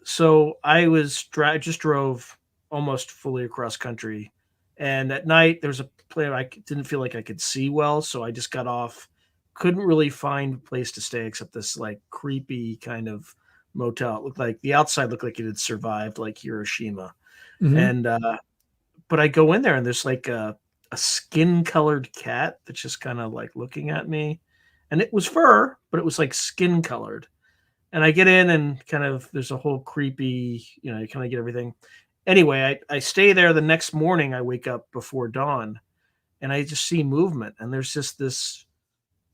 So I just drove almost fully across country, and at night there was a place I didn't feel like I could see well, so I just got off. Couldn't really find a place to stay except this like creepy kind of motel. It looked like the outside looked like it had survived like Hiroshima, and but I go in there, and there's like a skin colored cat that's just kind of like looking at me. and it was fur, but it was like skin colored. And I get in and kind of there's a whole creepy, you kind of get everything. Anyway, I stay there. The next morning I wake up before dawn and I just see movement, and there's just this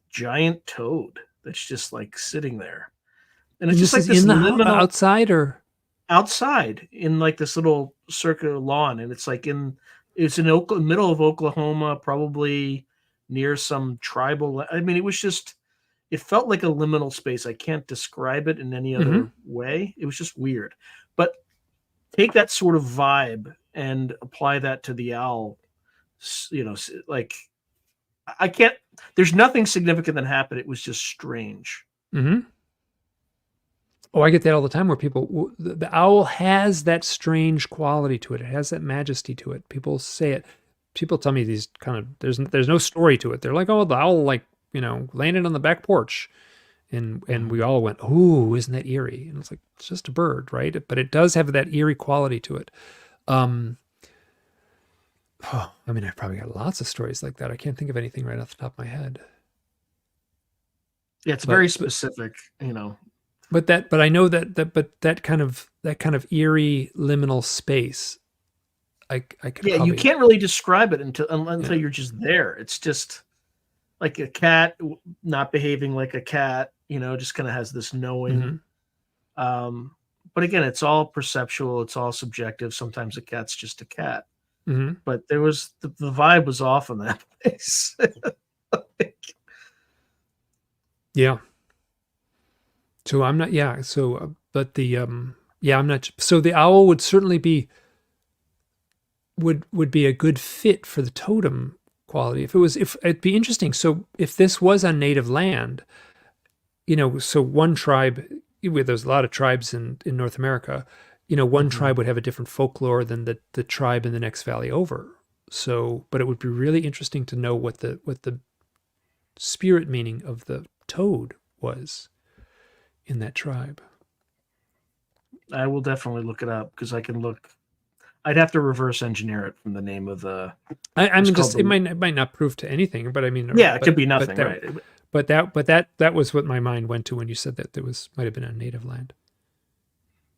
giant toad that's just like sitting there. And it's And just this like is this in the liminal outside, or outside in like this little circular lawn, and it's in middle of Oklahoma, probably near some tribal. I mean, it felt like a liminal space. I can't describe it in any mm-hmm. other way. It was just weird. But take that sort of vibe and apply that to the owl. Like I can't. There's nothing significant that happened. It was just strange. Mm-hmm. Oh, I get that all the time where the owl has that strange quality to it. It has that majesty to it. People say it. People tell me these kind of, there's no story to it. They're like, oh, the owl, like, landed on the back porch. And we all went, ooh, isn't that eerie? And it's like, it's just a bird, right? But it does have that eerie quality to it. I mean, I've probably got lots of stories like that. I can't think of anything right off the top of my head. Yeah, it's very specific, But I know that kind of eerie liminal space, I could. Yeah, you can't really describe it until you're just there. It's just like a cat not behaving like a cat, just kind of has this knowing. Mm-hmm. But again, it's all perceptual. It's all subjective. Sometimes a cat's just a cat. Mm-hmm. But there was the vibe was off in that place. Yeah. So I'm not, yeah. So, but I'm not, so the owl would certainly would be a good fit for the totem quality. If it'd be interesting. So if this was on native land, so one tribe, there's a lot of tribes in North America, one tribe would have a different folklore than the tribe in the next valley over. So, but it would be really interesting to know what the spirit meaning of the toad was in that tribe. I will definitely look it up because I can look. I'd have to reverse engineer it from the name of the. I mean, just it might not prove to anything, but I mean, yeah, it could be nothing, right? But that was what my mind went to when you said that might have been on native land.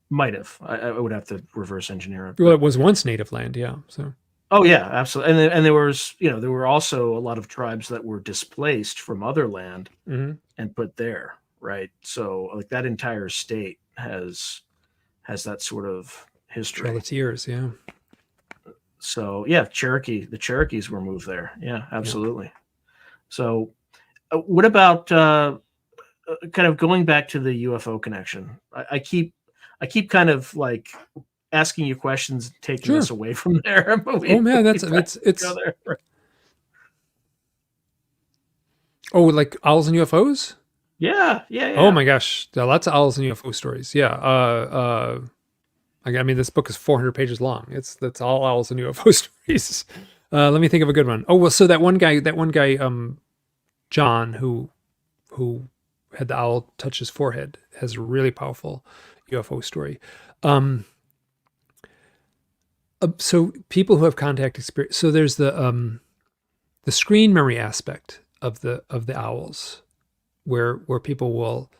Might have. I would have to reverse engineer it. Well, it was once native land, yeah. So. Oh yeah, absolutely. And there was, there were also a lot of tribes that were displaced from other land and put there, right? So like that entire state has that sort of history. All its years, yeah. So yeah, the Cherokees were moved there. Yeah, absolutely. Yeah. So what about kind of going back to the UFO connection? I keep kind of like asking you questions, taking us away from there. It's oh, like owls and UFOs? Yeah. Oh my gosh, there are lots of owls and UFO stories. Yeah. I mean, this book is 400 pages long. That's all owls and UFO stories. Let me think of a good one. Oh well, so that one guy, John, who had the owl touch his forehead, has a really powerful UFO story. So people who have contact experience. So there's the screen memory aspect of the owls, where people will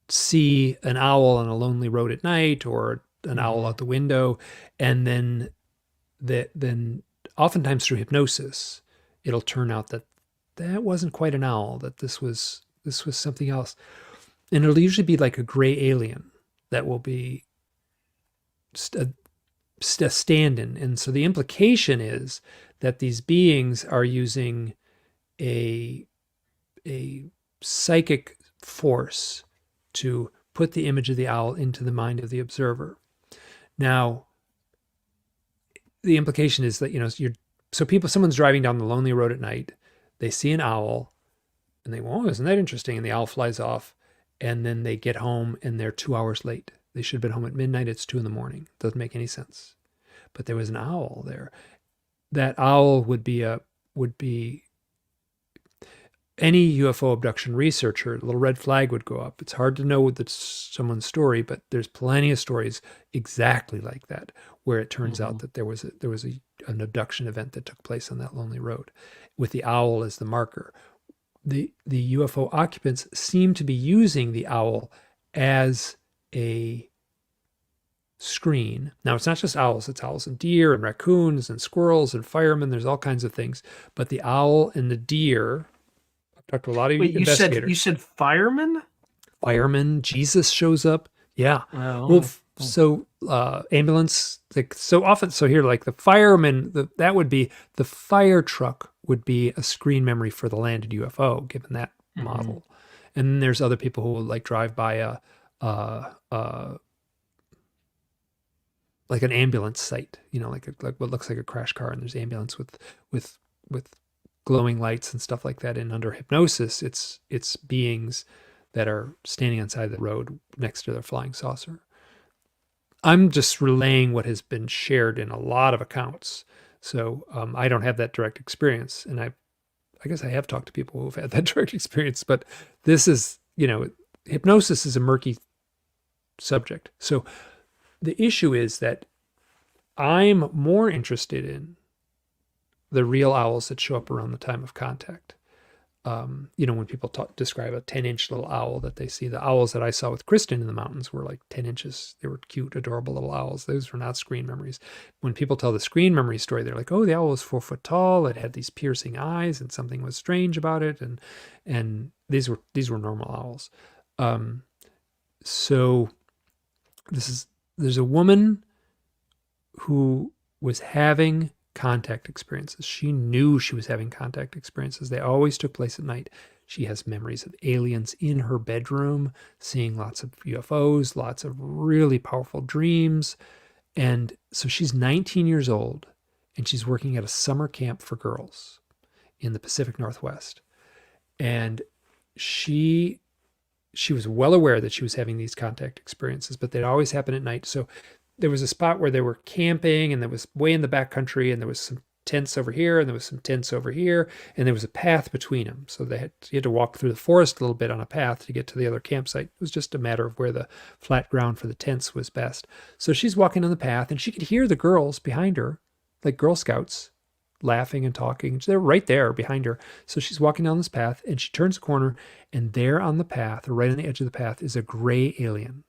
see an owl on a lonely road at night or an owl out the window, and then oftentimes through hypnosis, it'll turn out that wasn't quite an owl, that this was something else, and it'll usually be like a gray alien that will be a stand-in. And so the implication is that these beings are using a psychic force to put the image of the owl into the mind of the observer. Now, the implication is that, someone's driving down the lonely road at night, they see an owl, and they go, oh, isn't that interesting? And the owl flies off, and then they get home, and they're 2 hours late. They should have been home at midnight. It's 2 a.m. Doesn't make any sense. But there was an owl there. That owl would be any UFO abduction researcher, a little red flag would go up. It's hard to know someone's story, but there's plenty of stories exactly like that, where it turns out that there was an abduction event that took place on that lonely road, with the owl as the marker. the UFO occupants seem to be using the owl as a screen. Now, it's not just owls. It's owls and deer and raccoons and squirrels and firemen. There's all kinds of things. But the owl and the deer, I've talked to a lot of investigators. You said firemen? Firemen. Jesus shows up. Yeah. Oh. Well, so ambulance, like so often. So here, like the fireman, that would be the fire truck would be a screen memory for the landed UFO, given that model. And then there's other people who will like drive by like an ambulance site, you know, like what looks like a crash car, and there's ambulance with glowing lights and stuff like that. And under hypnosis, it's beings that are standing on the side of the road next to their flying saucer. I'm just relaying what has been shared in a lot of accounts. So I don't have that direct experience. And I guess I have talked to people who've had that direct experience, but this is, you know, hypnosis is a murky subject. So the issue is that I'm more interested in the real owls that show up around the time of contact. You know, when people describe a 10-inch little owl that they see, the owls that I saw with Kristen in the mountains were like 10 inches. They were cute, adorable little owls. Those were not screen memories. When people tell the screen memory story, they're like, oh, the owl was 4 foot tall. It had these piercing eyes and something was strange about it. And these were normal owls. So there's a woman who was having contact experiences. She knew she was having contact experiences. They always took place at night. She has memories of aliens in her bedroom, seeing lots of UFOs, lots of really powerful dreams. And so she's 19 years old, and she's working at a summer camp for girls in the Pacific Northwest. And she was well aware that she was having these contact experiences, but they'd always happen at night. So there was a spot where they were camping, and there was way in the back country, and there was some tents over here, and there was some tents over here, and there was a path between them. So you had to walk through the forest a little bit on a path to get to the other campsite. It was just a matter of where the flat ground for the tents was best. So she's walking on the path, and she could hear the girls behind her, like Girl Scouts, laughing and talking. They're right there behind her. So she's walking down this path, and she turns a corner, and there on the path, or right on the edge of the path, is a gray alien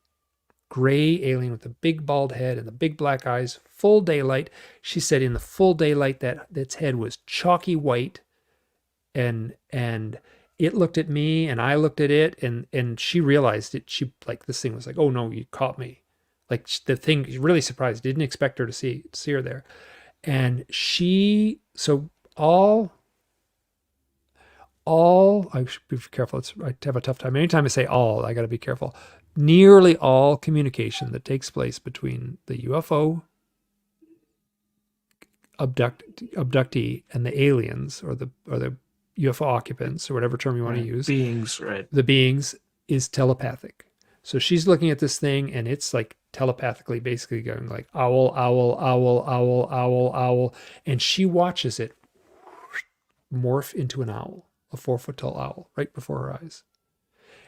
with a big bald head and the big black eyes, full daylight. She said in the full daylight that its head was chalky white, and it looked at me and I looked at it, and she realized it. She, like, this thing was like, oh no, you caught me. Like, the thing, really surprised, didn't expect her to see her there. And I should be careful. I have a tough time. Anytime I say all, I got to be careful. Nearly all communication that takes place between the UFO abductee and the aliens, or the UFO occupants, or whatever term you want to use. Beings, right. The beings is telepathic. So she's looking at this thing, and it's like telepathically basically going like owl, owl, owl, owl, owl, owl. And she watches it morph into an owl, a 4 foot tall owl, right before her eyes.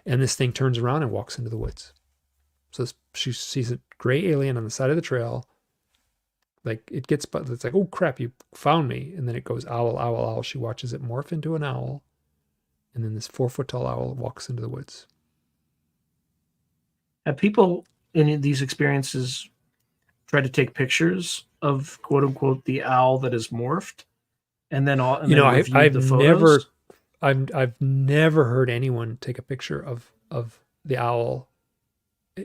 And this thing turns around and walks into the woods. So she sees a gray alien on the side of the trail. Like, it's like, oh crap, you found me. And then it goes owl, owl, owl. She watches it morph into an owl. And then this 4 foot tall owl walks into the woods. Have people in these experiences tried to take pictures of, quote unquote, the owl that is morphed? And then I've never heard anyone take a picture of the owl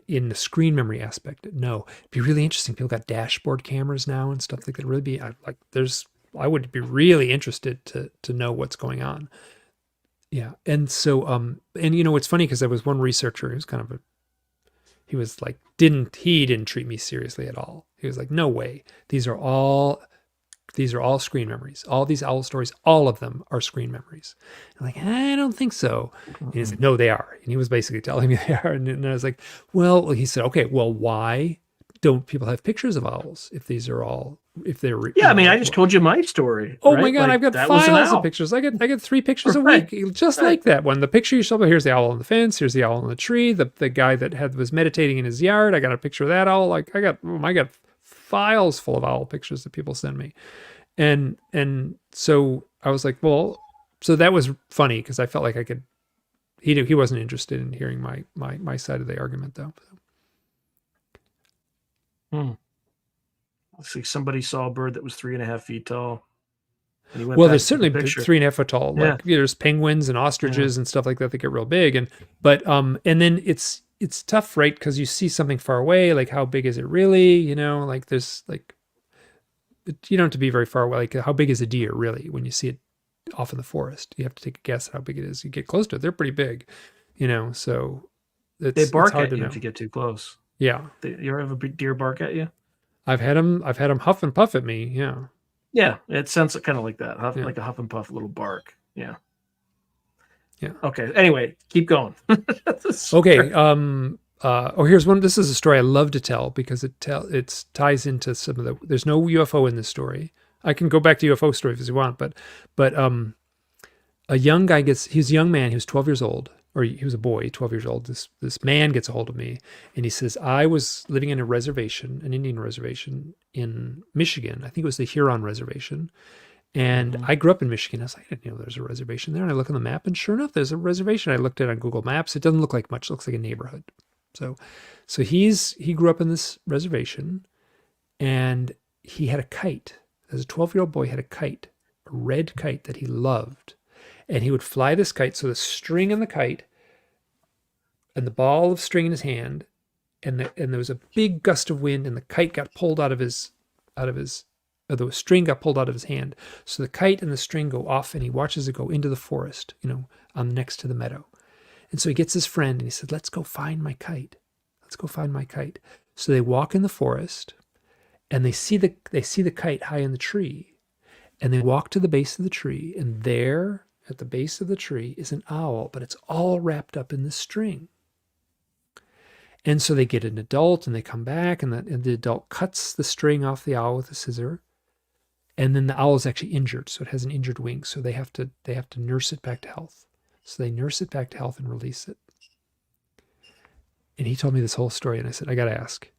in the screen memory aspect. No, it'd be really interesting. People got dashboard cameras now and stuff like that. I would be really interested to know what's going on. Yeah. And so, and you know, it's funny because there was one researcher who's he was like, he didn't treat me seriously at all. He was like, no way. These are all screen memories. All these owl stories, all of them are screen memories. I'm like, I don't think so. And he's like, no, they are. And he was basically telling me they are. And I was like, well, he said, okay, well, why don't people have pictures of owls if they're yeah, I mean, I just told you my story. Oh right? my God, like, I've got files of pictures. I get 3 pictures a week, just like that one. The picture you saw, here's the owl on the fence, here's the owl on the tree, the guy that was meditating in his yard. I got a picture of that owl. Like, I got files full of owl pictures that people send me. And so I was like, well, So that was funny because I felt like I could. He wasn't interested in hearing my side of the argument though. Looks like somebody saw a bird that was 3.5 feet tall. And he went Well, back there's to the certainly picture. 3.5 foot tall. Yeah. Like there's penguins and ostriches and stuff like that get real big. And then it's tough, right? Because you see something far away. Like how big is it really? You know, like there's like you don't have to be very far away. Like how big is a deer really when you see it off in the forest? You have to take a guess at how big it is. You get close to it, they're pretty big. You know, so they bark hard at to you know if you get too close. Yeah. You ever have a big deer bark at you? I've had them huff and puff at me. Yeah. Yeah, it sounds kind of like that, Yeah. like a huff and puff little bark. Yeah. Yeah. Okay. Anyway, keep going. Okay. Here's one. This is a story I love to tell because it ties into some of the. There's no UFO in this story. I can go back to UFO stories if you want, but a young guy he's a young man. He was 12 years old, or he was a boy, 12 years old. This man gets a hold of me and he says, I was living in a reservation, an Indian reservation in Michigan. I think it was the Huron reservation. And I grew up in Michigan. I was like, I didn't know there's a reservation there. And I look on the map and sure enough, there's a reservation. I looked at it on Google Maps. It doesn't look like much. It looks like a neighborhood. So he grew up in this reservation and he had a kite. As a 12-year-old boy, he had a kite, a red kite that he loved. And he would fly this kite. So the string on the kite and the ball of string in his hand, and there was a big gust of wind, and the kite got pulled the string got pulled out of his hand. So the kite and the string go off, and he watches it go into the forest, next to the meadow. And so he gets his friend, and he said, let's go find my kite. Let's go find my kite. So they walk in the forest, and they see the kite high in the tree. And they walk to the base of the tree, and there at the base of the tree is an owl, but it's all wrapped up in the string. And so they get an adult and they come back and the adult cuts the string off the owl with a scissor. And then the owl is actually injured. So it has an injured wing. So they have to nurse it back to health. So they nurse it back to health and release it. And he told me this whole story. And I said, I got to ask,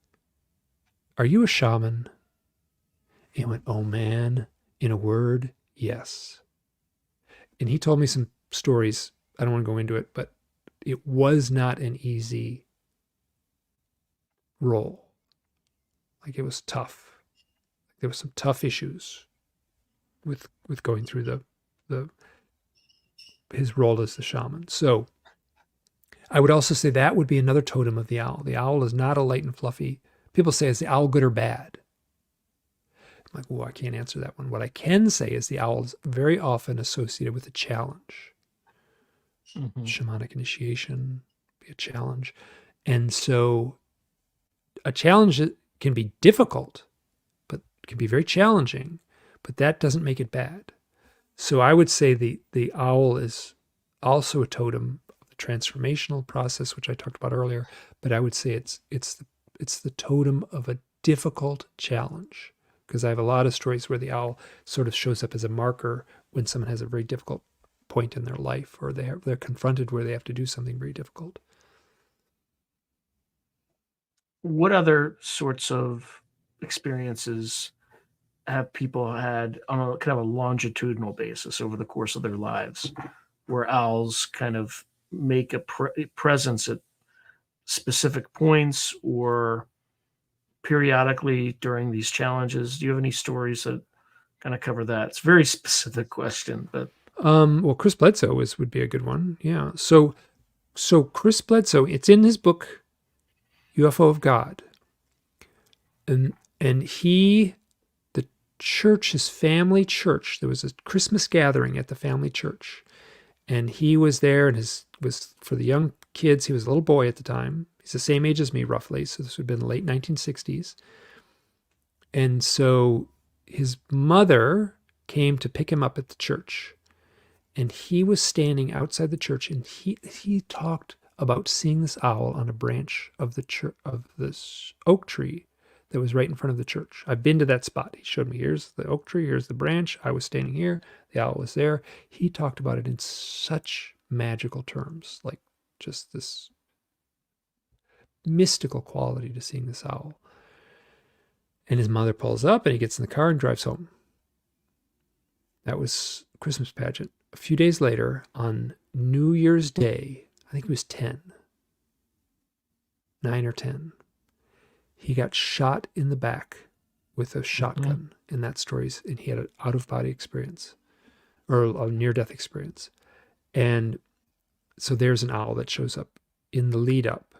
are you a shaman? And he went, oh man, in a word, yes. And he told me some stories. I don't want to go into it, but it was not an easy role. Like it was tough. There were some tough issues with going through his role as the shaman. So I would also say that would be another totem of the owl. The owl is not a light and fluffy. People say, is the owl good or bad? I'm like, oh, I can't answer that one. What I can say is the owl is very often associated with a challenge. Mm-hmm. Shamanic initiation be a challenge. And so a challenge can be difficult, but can be very challenging, but that doesn't make it bad. So I would say the owl is also a totem of the transformational process, which I talked about earlier, but I would say it's the totem of a difficult challenge, because I have a lot of stories where the owl sort of shows up as a marker when someone has a very difficult point in their life, or they're confronted where they have to do something very difficult. What other sorts of experiences have people had on a kind of a longitudinal basis over the course of their lives, where owls kind of make a presence at specific points or periodically during these challenges? Do you have any stories that kind of cover that? It's a very specific question, but well, Chris Bledsoe would be a good one. Yeah. So Chris Bledsoe, it's in his book UFO of God, and the church, his family church, there was a Christmas gathering at the family church, and he was there, and was for the young kids. He was a little boy at the time. He's the same age as me, roughly. So this would have been the late 1960s. And so his mother came to pick him up at the church, and he was standing outside the church, and he talked about seeing this owl on a branch of this oak tree that was right in front of the church. I've been to that spot. He showed me, here's the oak tree, here's the branch. I was standing here. The owl was there. He talked about it in such magical terms, like just this mystical quality to seeing this owl. And his mother pulls up, and he gets in the car and drives home. That was Christmas pageant. a few days later, on New Year's Day, I think he was 9 or 10, he got shot in the back with a shotgun. And that story's, and he had an out-of-body experience, or a near-death experience. And so there's an owl that shows up in the lead up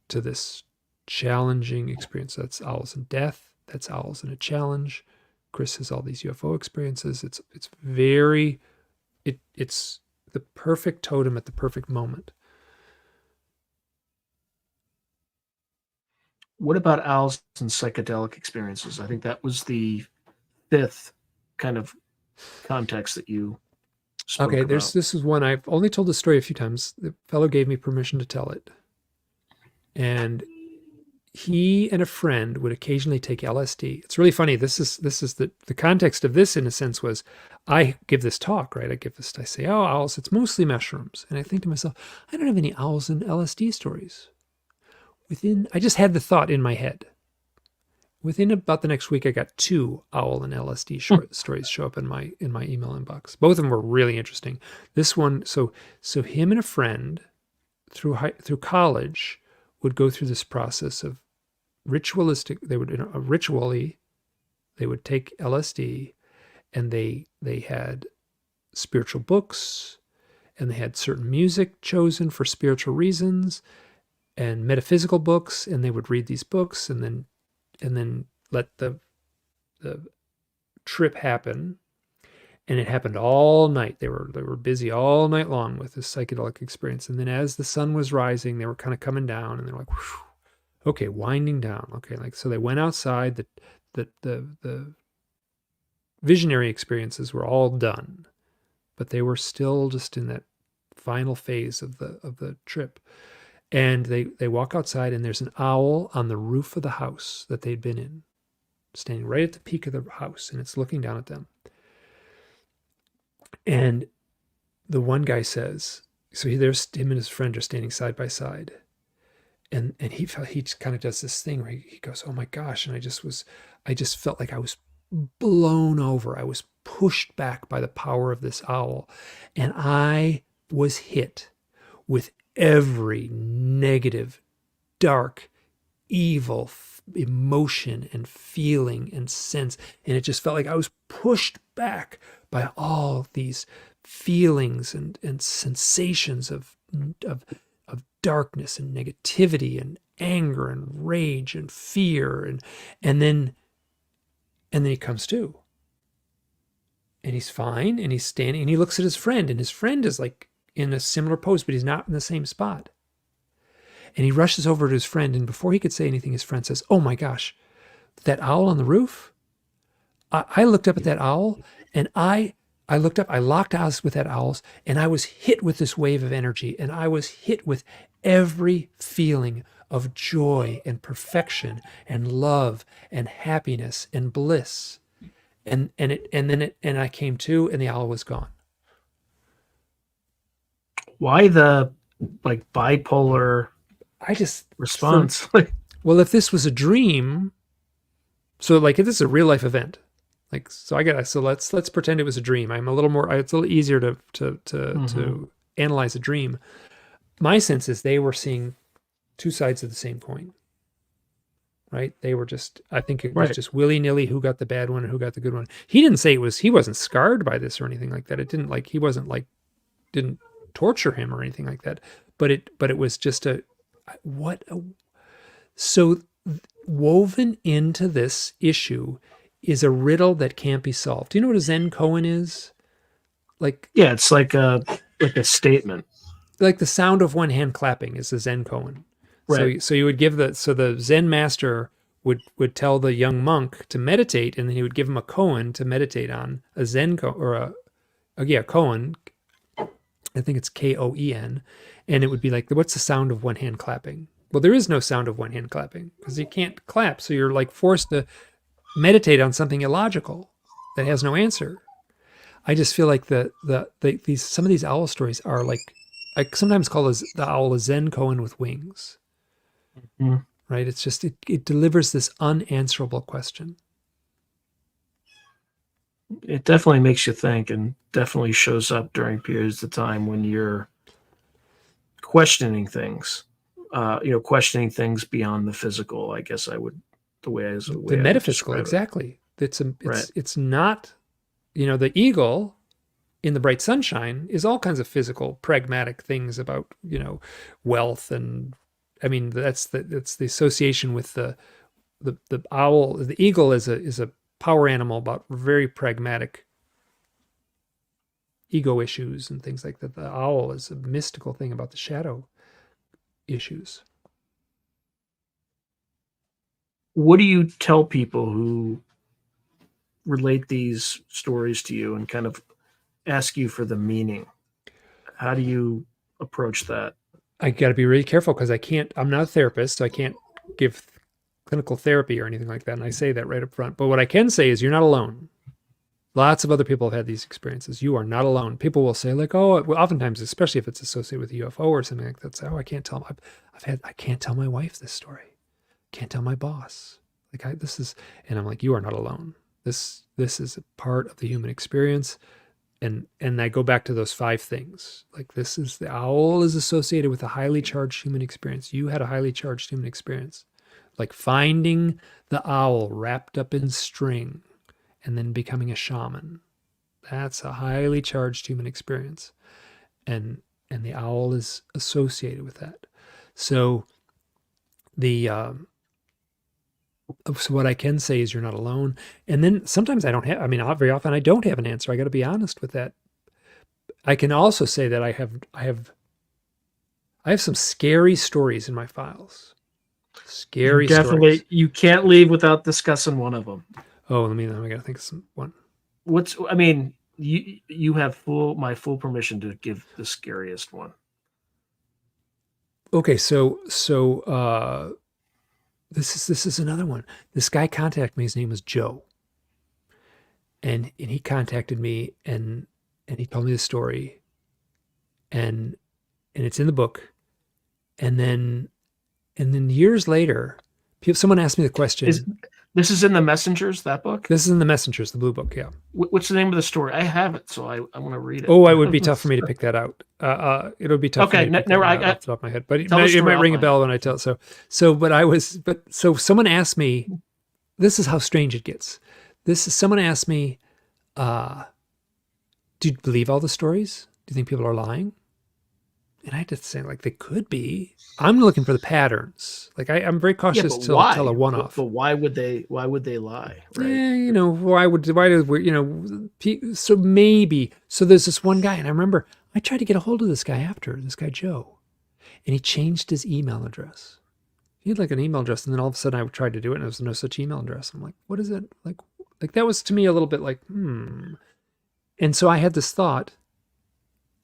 to this challenging experience. That's owls in death. That's owls in a challenge. Chris has all these UFO experiences. It's the perfect totem at the perfect moment. What about owls and psychedelic experiences? I think that was the fifth kind of context that you spoke about. This is one I've only told the story a few times. The fellow gave me permission to tell it. And he and a friend would occasionally take LSD. It's really funny. This is the context of this, in a sense, was I give this talk, right? I say, oh, owls, it's mostly mushrooms. And I think to myself, I don't have any owls and LSD stories. I just had the thought in my head. Within about the next week, I got 2 owl and LSD stories show up in my email inbox. Both of them were really interesting. This one, so him and a friend through college would go through this process of ritualistic. They would take LSD, and they had spiritual books, and they had certain music chosen for spiritual reasons, and metaphysical books, and they would read these books, and then let the trip happen. And it happened all night. They were busy all night long with this psychedelic experience. And then as the sun was rising, they were kind of coming down, and they're like, whew, okay, winding down. Okay, so they went outside. The visionary experiences were all done, but they were still just in that final phase of the trip. And they walk outside, and there's an owl on the roof of the house that they'd been in, standing right at the peak of the house, and it's looking down at them. And the one guy says, there's him and his friend are standing side by side, and he kind of does this thing where he goes, oh my gosh, and I just felt like I was blown over. I was pushed back by the power of this owl, and I was hit with every negative, dark, evil emotion and feeling and sense. And it just felt like I was pushed back by all these feelings and sensations of darkness and negativity and anger and rage and fear. And then he comes to. And he's fine, and he's standing, and he looks at his friend, and his friend is like in a similar pose, but he's not in the same spot. And he rushes over to his friend, and before he could say anything, his friend says, oh my gosh, that owl on the roof? I looked up at that owl, and I looked up, I locked eyes with that owl, and I was hit with this wave of energy, and I was hit with every feeling of joy and perfection and love and happiness and bliss. And I came to, and the owl was gone. Why the bipolar response? Well, if this was a dream, so if this is a real life event, let's pretend it was a dream. It's a little easier to analyze a dream. My sense is they were seeing 2 sides of the same coin. Right? They were I think it was just willy-nilly who got the bad one and who got the good one. He didn't say he wasn't scarred by this or anything like that. It didn't torture him or anything like that. But it was just so woven into this issue is a riddle that can't be solved. Do you know what a Zen koan is? Yeah, it's like a statement. Like the sound of one hand clapping is a Zen koan. Right. So you would give the Zen master would tell the young monk to meditate, and then he would give him a koan to meditate on, a Zen koan, or koan. I think it's Koen, and it would be like, what's the sound of one hand clapping? Well, there is no sound of one hand clapping because you can't clap, so you're forced to meditate on something illogical that has no answer. I just feel like some of these owl stories are I sometimes call the owl a Zen koan with wings. Mm-hmm. Right? It's just, it delivers this unanswerable question. It definitely makes you think, and definitely shows up during periods of time when you're questioning things. Questioning things beyond the physical. I guess the way I The would metaphysical, describe it. exactly. Right. It's not, the eagle in the bright sunshine is all kinds of physical, pragmatic things about, wealth. And I mean, that's the association with the owl. The eagle is a power animal about very pragmatic ego issues and things like that. The owl is a mystical thing about the shadow issues. What do you tell people who relate these stories to you and kind of ask you for the meaning? How do you approach that? I got to be really careful because I'm not a therapist, so I can't give clinical therapy or anything like that. And I say that right up front. But what I can say is you're not alone. Lots of other people have had these experiences. You are not alone. People will say like, oh, well, oftentimes, especially if it's associated with a UFO or something like that, say, oh, I can't tell. I can't tell my wife this story. Can't tell my boss. And I'm like, you are not alone. This is a part of the human experience. And I go back to those 5 things. Like the owl is associated with a highly charged human experience. You had a highly charged human experience. Like finding the owl wrapped up in string and then becoming a shaman. That's a highly charged human experience. And the owl is associated with that. So so what I can say is you're not alone. And then sometimes very often I don't have an answer. I got to be honest with that. I can also say that I have some scary stories in my files. Scary stories. You can't leave without discussing one of them. Oh, I got to think of one. You have my full permission to give the scariest one. Okay, so this is another one. This guy contacted me. His name was Joe, and he contacted me and he told me the story, and it's in the book, and then years later, someone asked me the question. This is in the Messengers, that book? This is in the Messengers, the blue book, yeah. What's the name of the story? I have it, so I want to read it. Oh, it would be tough for me to pick that out. It would be tough for me to pick that out off the top of my head. But it might ring a bell when I tell it. So someone asked me, this is how strange it gets. Someone asked me, do you believe all the stories? Do you think people are lying? And I had to say, like, they could be. I'm looking for the patterns. Like, I'm very cautious to tell a one-off. But why would they lie? Right? So maybe. So there's this one guy, and I remember I tried to get a hold of this guy this guy Joe, and he changed his email address. He had like an email address, and then all of a sudden I tried to do it, and there was no such email address. I'm like, what is it? Like that was to me a little bit like, And so I had this thought,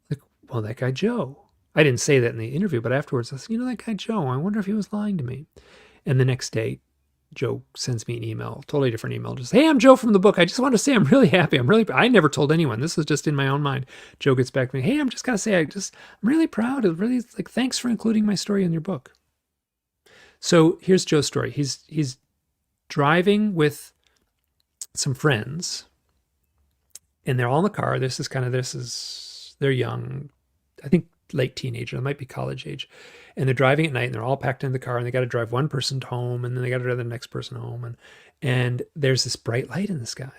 like, well, that guy Joe. I didn't say that in the interview, but afterwards I said, that guy Joe, I wonder if he was lying to me. And the next day, Joe sends me an email, totally different email. Just, hey, I'm Joe from the book. I just want to say I'm really happy. I never told anyone. This is just in my own mind. Joe gets back to me. Hey, I'm just going to say, I'm really proud. Really, like, thanks for including my story in your book. So here's Joe's story. He's driving with some friends, and they're all in the car. They're young. I think late teenager, it might be college age, and they're driving at night, and they're all packed in the car, and they got to drive one person home, and then they got to drive the next person home, and there's this bright light in the sky.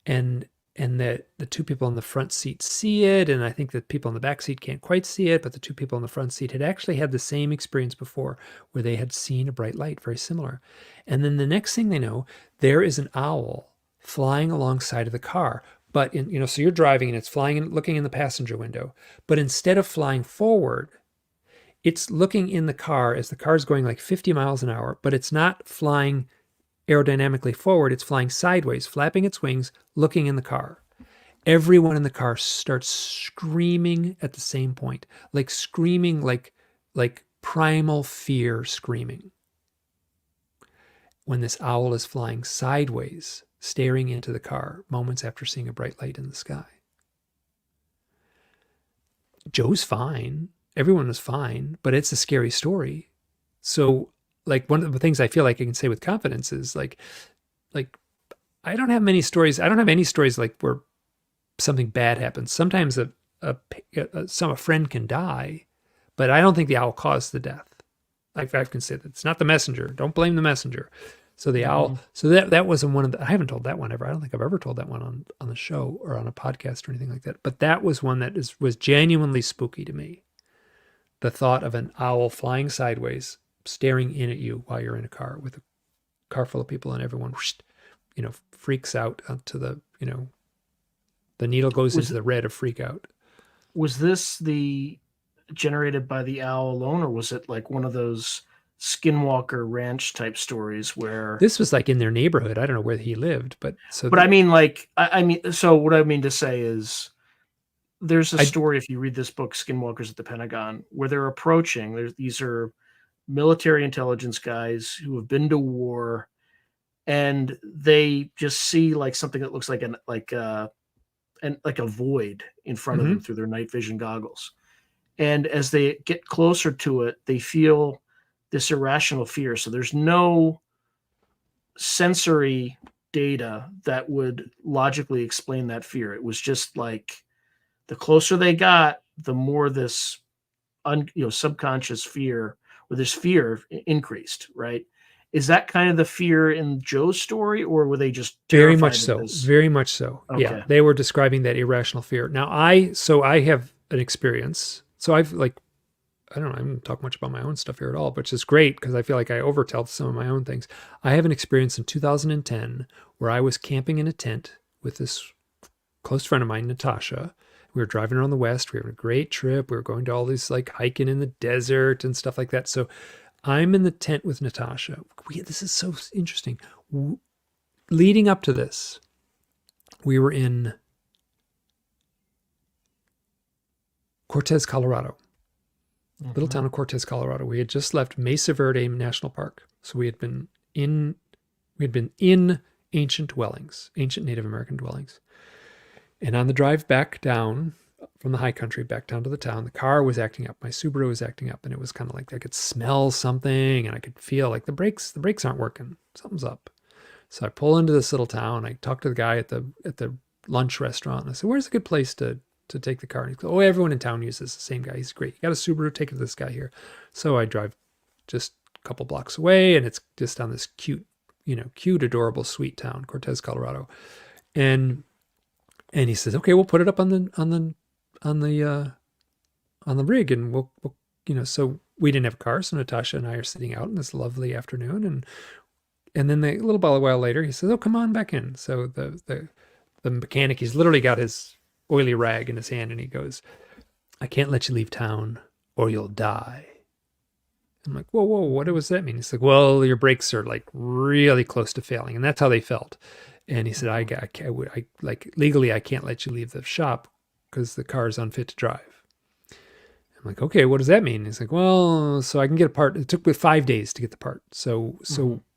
And the 2 people in the front seat see it, and I think the people in the back seat can't quite see it, but the 2 people in the front seat had actually had the same experience before, where they had seen a bright light, very similar. And then the next thing they know, there is an owl flying alongside of the car. But so you're driving and it's flying and looking in the passenger window. But instead of flying forward, it's looking in the car as the car's going like 50 miles an hour, but it's not flying aerodynamically forward. It's flying sideways, flapping its wings, looking in the car. Everyone in the car starts screaming at the same point, like screaming like primal fear screaming. When this owl is flying sideways, staring into the car moments after seeing a bright light in the sky. Joe's fine. Everyone was fine, but it's a scary story. So, like, one of the things I feel like I can say with confidence is, like, like, I don't have many stories. I don't have any stories like where something bad happens. Sometimes a friend can die, but I don't think the owl caused the death. I can say that it's not the messenger. Don't blame the messenger. So the owl. So that wasn't one of the. I haven't told that one ever. I don't think I've ever told that one on the show or on a podcast or anything like that. But that was one that was genuinely spooky to me. The thought of an owl flying sideways, staring in at you while you're in a car with a car full of people, and everyone, freaks out onto the, the needle goes into the red of freak out. Was this generated by the owl alone, or was it like one of those Skinwalker Ranch type stories where this was like in their neighborhood? I don't know where he lived, but so. But so what I mean to say is, there's a story, if you read this book, Skinwalkers at the Pentagon, where they're approaching. These are military intelligence guys who have been to war, and they just see like something that looks like a void in front of them through their night vision goggles. And as they get closer to it, they feel this irrational fear. So there's no sensory data that would logically explain that fear. It was just like the closer they got, the more this subconscious fear, or this fear increased, right? Is that kind of the fear in Joe's story, or were they just very much so? Very much so. Okay. Yeah, they were describing that irrational fear. Now, I have an experience. So I don't talk much about my own stuff here at all, which is great because I feel like I overtell some of my own things. I have an experience in 2010 where I was camping in a tent with this close friend of mine, Natasha. We were driving around the West. We were on a great trip. We were going to all these like hiking in the desert and stuff like that. So I'm in the tent with Natasha. This is so interesting. Leading up to this, we were in Cortez, Colorado. Little town of Cortez, Colorado. We had just left Mesa Verde National Park. So we had been in ancient dwellings, ancient Native American dwellings. And on the drive back down from the high country back down to the town, the car was acting up. My Subaru was acting up, and it was kind of like I could smell something, and I could feel like the brakes aren't working. Something's up. So I pull into this little town. I talk to the guy at the lunch restaurant, and I said, "Where's a good place to take the car?" And he goes, "Oh, everyone in town uses the same guy. He's great. You got a Subaru? Take it to this guy here." So I drive just a couple blocks away, and it's just on this cute, adorable, sweet town, Cortez, Colorado, and he says, "Okay, we'll put it up on the rig, and we'll So we didn't have a car, so Natasha and I are sitting out in this lovely afternoon, and then a little while later, he says, "Oh, come on back in." So the mechanic, he's literally got his oily rag in his hand, and he goes, "I can't let you leave town or you'll die." I'm like, whoa, what does that mean? He's like, "Well, your brakes are like really close to failing." And that's how they felt. And he said, legally, I can't let you leave the shop because the car is unfit to drive. I'm like, "Okay, what does that mean?" He's like, "Well, so I can get a part." It took me 5 days to get the part. So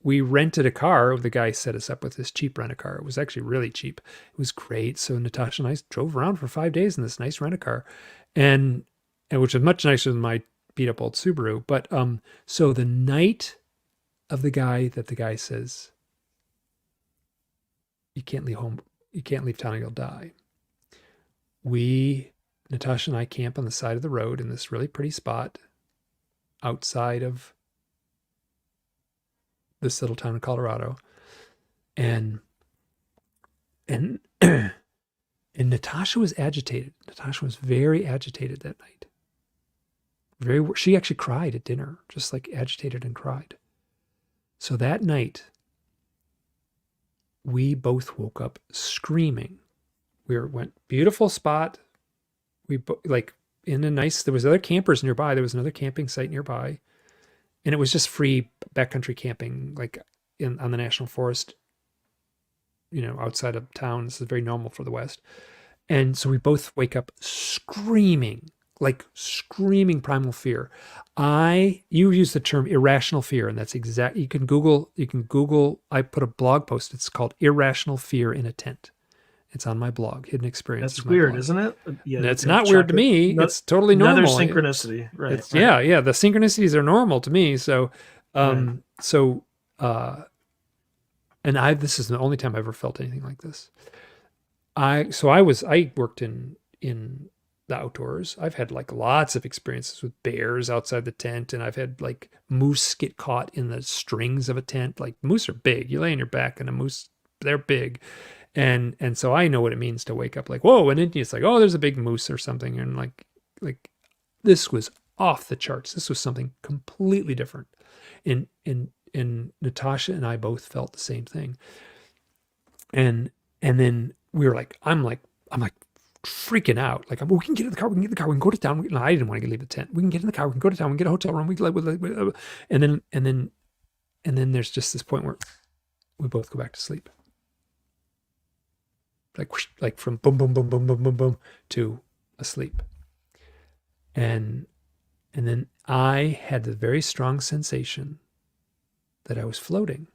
we rented a car. The guy set us up with this cheap rent-a-car. It was actually really cheap. It was great. So Natasha and I drove around for 5 days in this nice rent-a-car, and which is much nicer than my beat-up old Subaru. But so the night of the guy says, "You can't leave home. You can't leave town or you'll die." Natasha and I camp on the side of the road in this really pretty spot outside of this little town in Colorado. And Natasha was agitated. Natasha was very agitated that night. She actually cried at dinner, just like agitated and cried. So that night, we both woke up screaming. Went beautiful spot. There was other campers nearby. There was another camping site nearby. And it was just free backcountry camping, like on the national forest, outside of town. This is very normal for the West. And so we both wake up screaming primal fear. You use the term irrational fear, and that's exact. You can Google, I put a blog post. It's called Irrational Fear in a Tent. It's on my blog, Hidden Experience. That's weird, isn't it? Yeah, it's not weird to me. It's totally normal. Another synchronicity, right? Yeah. The synchronicities are normal to me. So, and this is the only time I've ever felt anything like this. I worked in the outdoors. I've had like lots of experiences with bears outside the tent, and I've had like moose get caught in the strings of a tent. Like moose are big. You lay on your back and a moose, they're big. And so I know what it means to wake up like, whoa, and then it's like, oh, there's a big moose or something. And like this was off the charts. This was something completely different. And Natasha and I both felt the same thing. And then we were like, I'm like freaking out. Like, we can get in the car, we can go to town. No, I didn't want to leave the tent. We can get in the car, we can go to town, we can get a hotel room. And then there's just this point where we both go back to sleep. Like from boom, boom, boom, boom, boom, boom, boom to asleep. And then I had the very strong sensation that I was floating.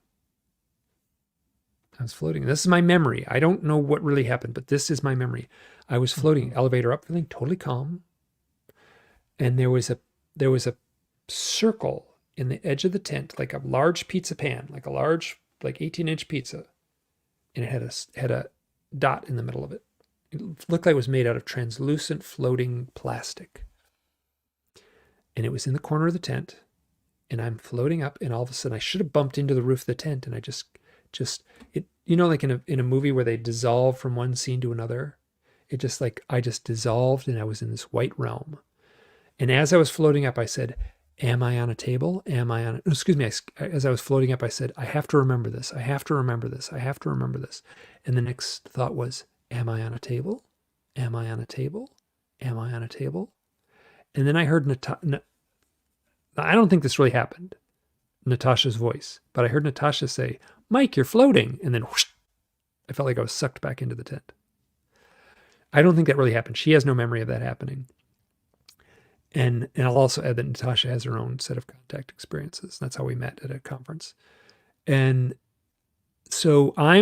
This is my memory. I don't know what really happened, but this is my memory. I was floating, elevator up, feeling totally calm. And there was a circle in the edge of the tent, like a large pizza pan, like a large, like 18-inch pizza. And it had a dot in the middle of it. It looked like it was made out of translucent floating plastic. And it was in the corner of the tent. And I'm floating up, and all of a sudden I should have bumped into the roof of the tent, and I just it, like in a movie where they dissolve from one scene to another. It just like I just dissolved, and I was in this white realm. And as I was floating up, I said, am I on a table? Excuse me. As I was floating up, I said, I have to remember this. I have to remember this. I have to remember this. And the next thought was, am I on a table? Am I on a table? Am I on a table? And then I heard I don't think this really happened, Natasha's voice, but I heard Natasha say, Mike, you're floating. And then whoosh, I felt like I was sucked back into the tent. I don't think that really happened. She has no memory of that happening. And I'll also add that Natasha has her own set of contact experiences. That's how we met at a conference. And so I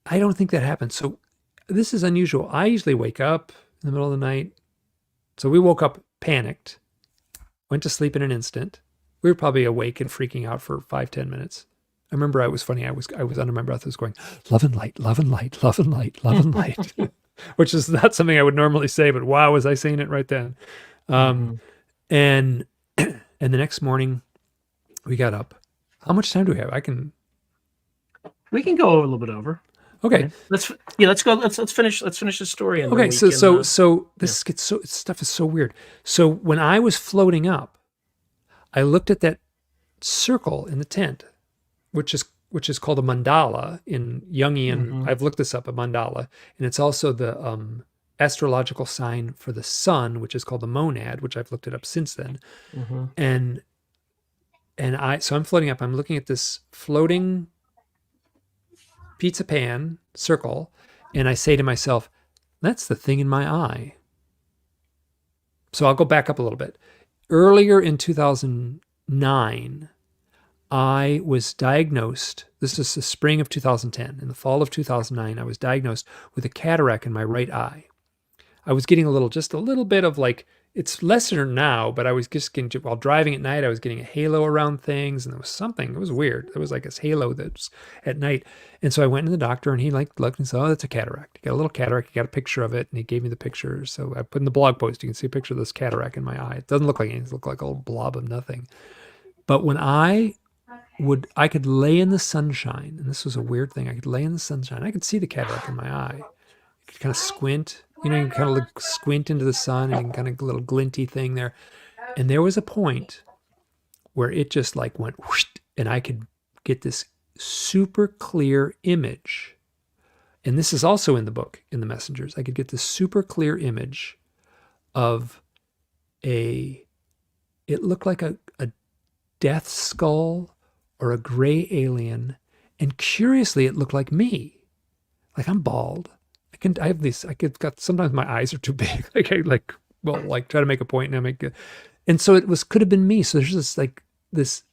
don't think that happened. So this is unusual. I usually wake up in the middle of the night. So we woke up panicked, went to sleep in an instant. We were probably awake and freaking out for 5-10 minutes. I remember it was funny. I was under my breath. I was going, love and light, love and light, love and light, love and light, which is not something I would normally say, but wow, was I saying it right then. And the next morning we got up. How much time do we have? We can go a little bit over. Okay. Let's go. Let's finish the story. And okay. Stuff is so weird. So when I was floating up, I looked at that circle in the tent, which is called a mandala in Jungian. Mm-hmm. I've looked this up, a mandala, and it's also the astrological sign for the sun, which is called the monad, which I've looked it up since then. Mm-hmm. So I'm floating up. I'm looking at this floating pizza pan circle, and I say to myself, that's the thing in my eye. So I'll go back up a little bit. Earlier in 2009, I was diagnosed, this is the spring of 2010, in the fall of 2009, I was diagnosed with a cataract in my right eye. I was getting just a little bit of like, it's lesser now, but I was just getting, while driving at night, I was getting a halo around things, and there was something, it was weird. There was like this halo that was at night. And so I went to the doctor, and he looked and said, oh, that's a cataract. You got a little cataract. You got a picture of it, and he gave me the picture. So I put in the blog post, you can see a picture of this cataract in my eye. It doesn't look like anything. It looks like a little blob of nothing. But when I could lay in the sunshine, and this was a weird thing. I could lay in the sunshine. I could see the cataract in my eye. I could kind of squint. You know, you can kind of squint into the sun, and you can kind of a little glinty thing there. And there was a point where it just like went whoosh, and I could get this super clear image. And this is also in the book, in the Messengers. I could get this super clear image of it looked like a death skull or a gray alien. And curiously, it looked like me. Like I'm bald. Sometimes my eyes are too big. Try to make a point and so could have been me. So there's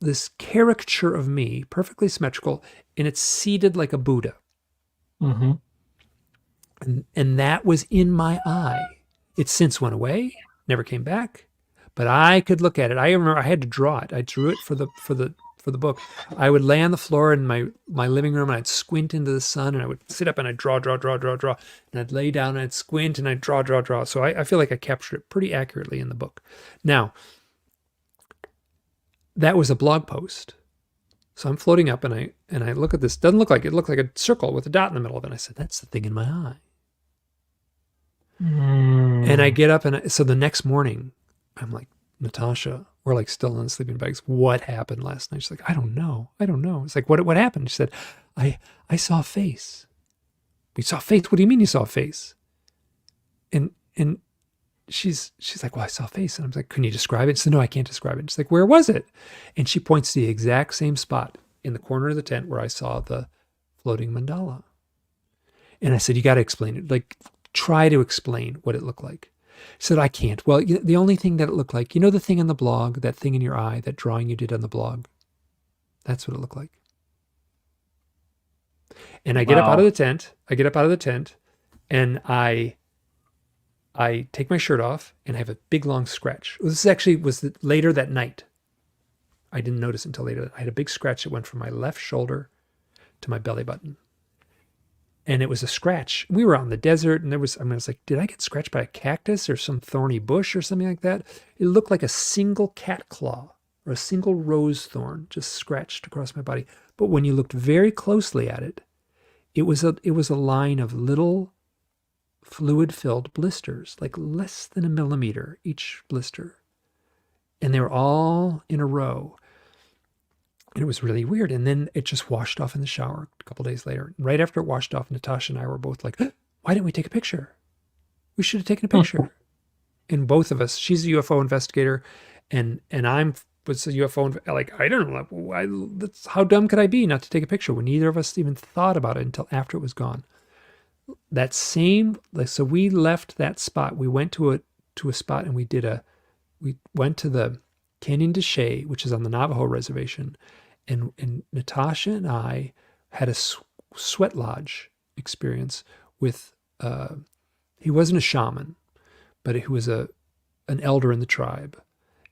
this caricature of me, perfectly symmetrical, and it's seated like a Buddha. Mm-hmm. And that was in my eye. It since went away, never came back, but I could look at it. I remember I had to draw it. I drew it for for the book, I would lay on the floor in my living room and I'd squint into the sun and I would sit up and I'd draw. And I'd lay down and I'd squint and I'd draw. So I feel like I captured it pretty accurately in the book. Now, that was a blog post. So I'm floating up and I look at this. Doesn't look like it. It looked like a circle with a dot in the middle of it. And I said, that's the thing in my eye. And I get up so the next morning, I'm like, Natasha, we're like still in sleeping bags. What happened last night? She's like, I don't know. It's like, what happened? She said, I saw a face. We saw a face. What do you mean you saw a face? And she's like, well, I saw a face. And I'm like, can you describe it? She said, no, I can't describe it. She's like, where was it? And she points to the exact same spot in the corner of the tent where I saw the floating mandala. And I said, you got to explain it. Like, try to explain what it looked like. She said, I can't. Well, the only thing that it looked like, the thing on the blog, that thing in your eye, that drawing you did on the blog, that's what it looked like. And I get up out of the tent. And I take my shirt off and I have a big long scratch. This actually was later that night. I didn't notice until later. I had a big scratch that went from my left shoulder to my belly button. And it was a scratch. We were out in the desert and I was like, did I get scratched by a cactus or some thorny bush or something like that? It looked like a single cat claw or a single rose thorn just scratched across my body. But when you looked very closely at it, it was a line of little fluid-filled blisters, like less than a millimeter each blister. And they were all in a row. And it was really weird. And then it just washed off in the shower a couple days later. Right after it washed off, Natasha and I were both like, why didn't we take a picture? We should have taken a picture. And both of us, she's a UFO investigator and was a UFO, like, I don't know, how dumb could I be not to take a picture when neither of us even thought about it until after it was gone. So we left that spot. We went to a spot and we went to the Canyon de Chelly, which is on the Navajo reservation. And Natasha and I had a sweat lodge experience with, he wasn't a shaman, but he was an elder in the tribe.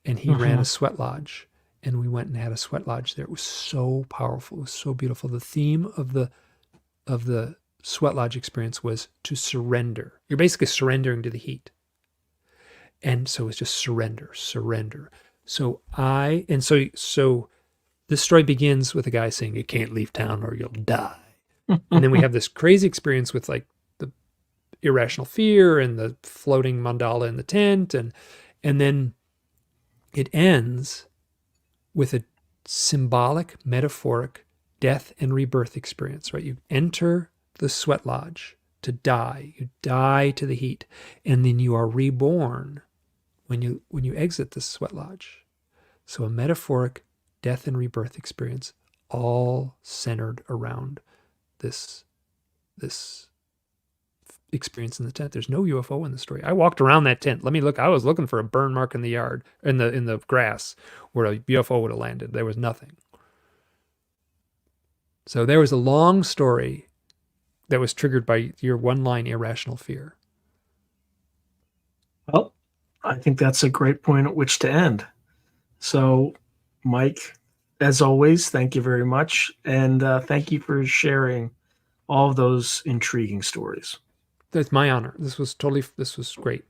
And he ran a sweat lodge. And we went and had a sweat lodge there. It was so powerful. It was so beautiful. The theme of the sweat lodge experience was to surrender. You're basically surrendering to the heat. And so it's just surrender. So this story begins with a guy saying, you can't leave town or you'll die. And then we have this crazy experience with like the irrational fear and the floating mandala in the tent. And then it ends with a symbolic, metaphoric death and rebirth experience, right? You enter the sweat lodge to die. You die to the heat. And then you are reborn when you exit the sweat lodge. So a metaphoric death and rebirth experience, all centered around this experience in the tent. There's no UFO in the story. I walked around that tent. Let me look. I was looking for a burn mark in the yard, in the grass, where a UFO would have landed. There was nothing. So there was a long story that was triggered by your one-line irrational fear. Well, I think that's a great point at which to end. So, Mike, as always, thank you very much. And thank you for sharing all of those intriguing stories. That's my honor. This was great.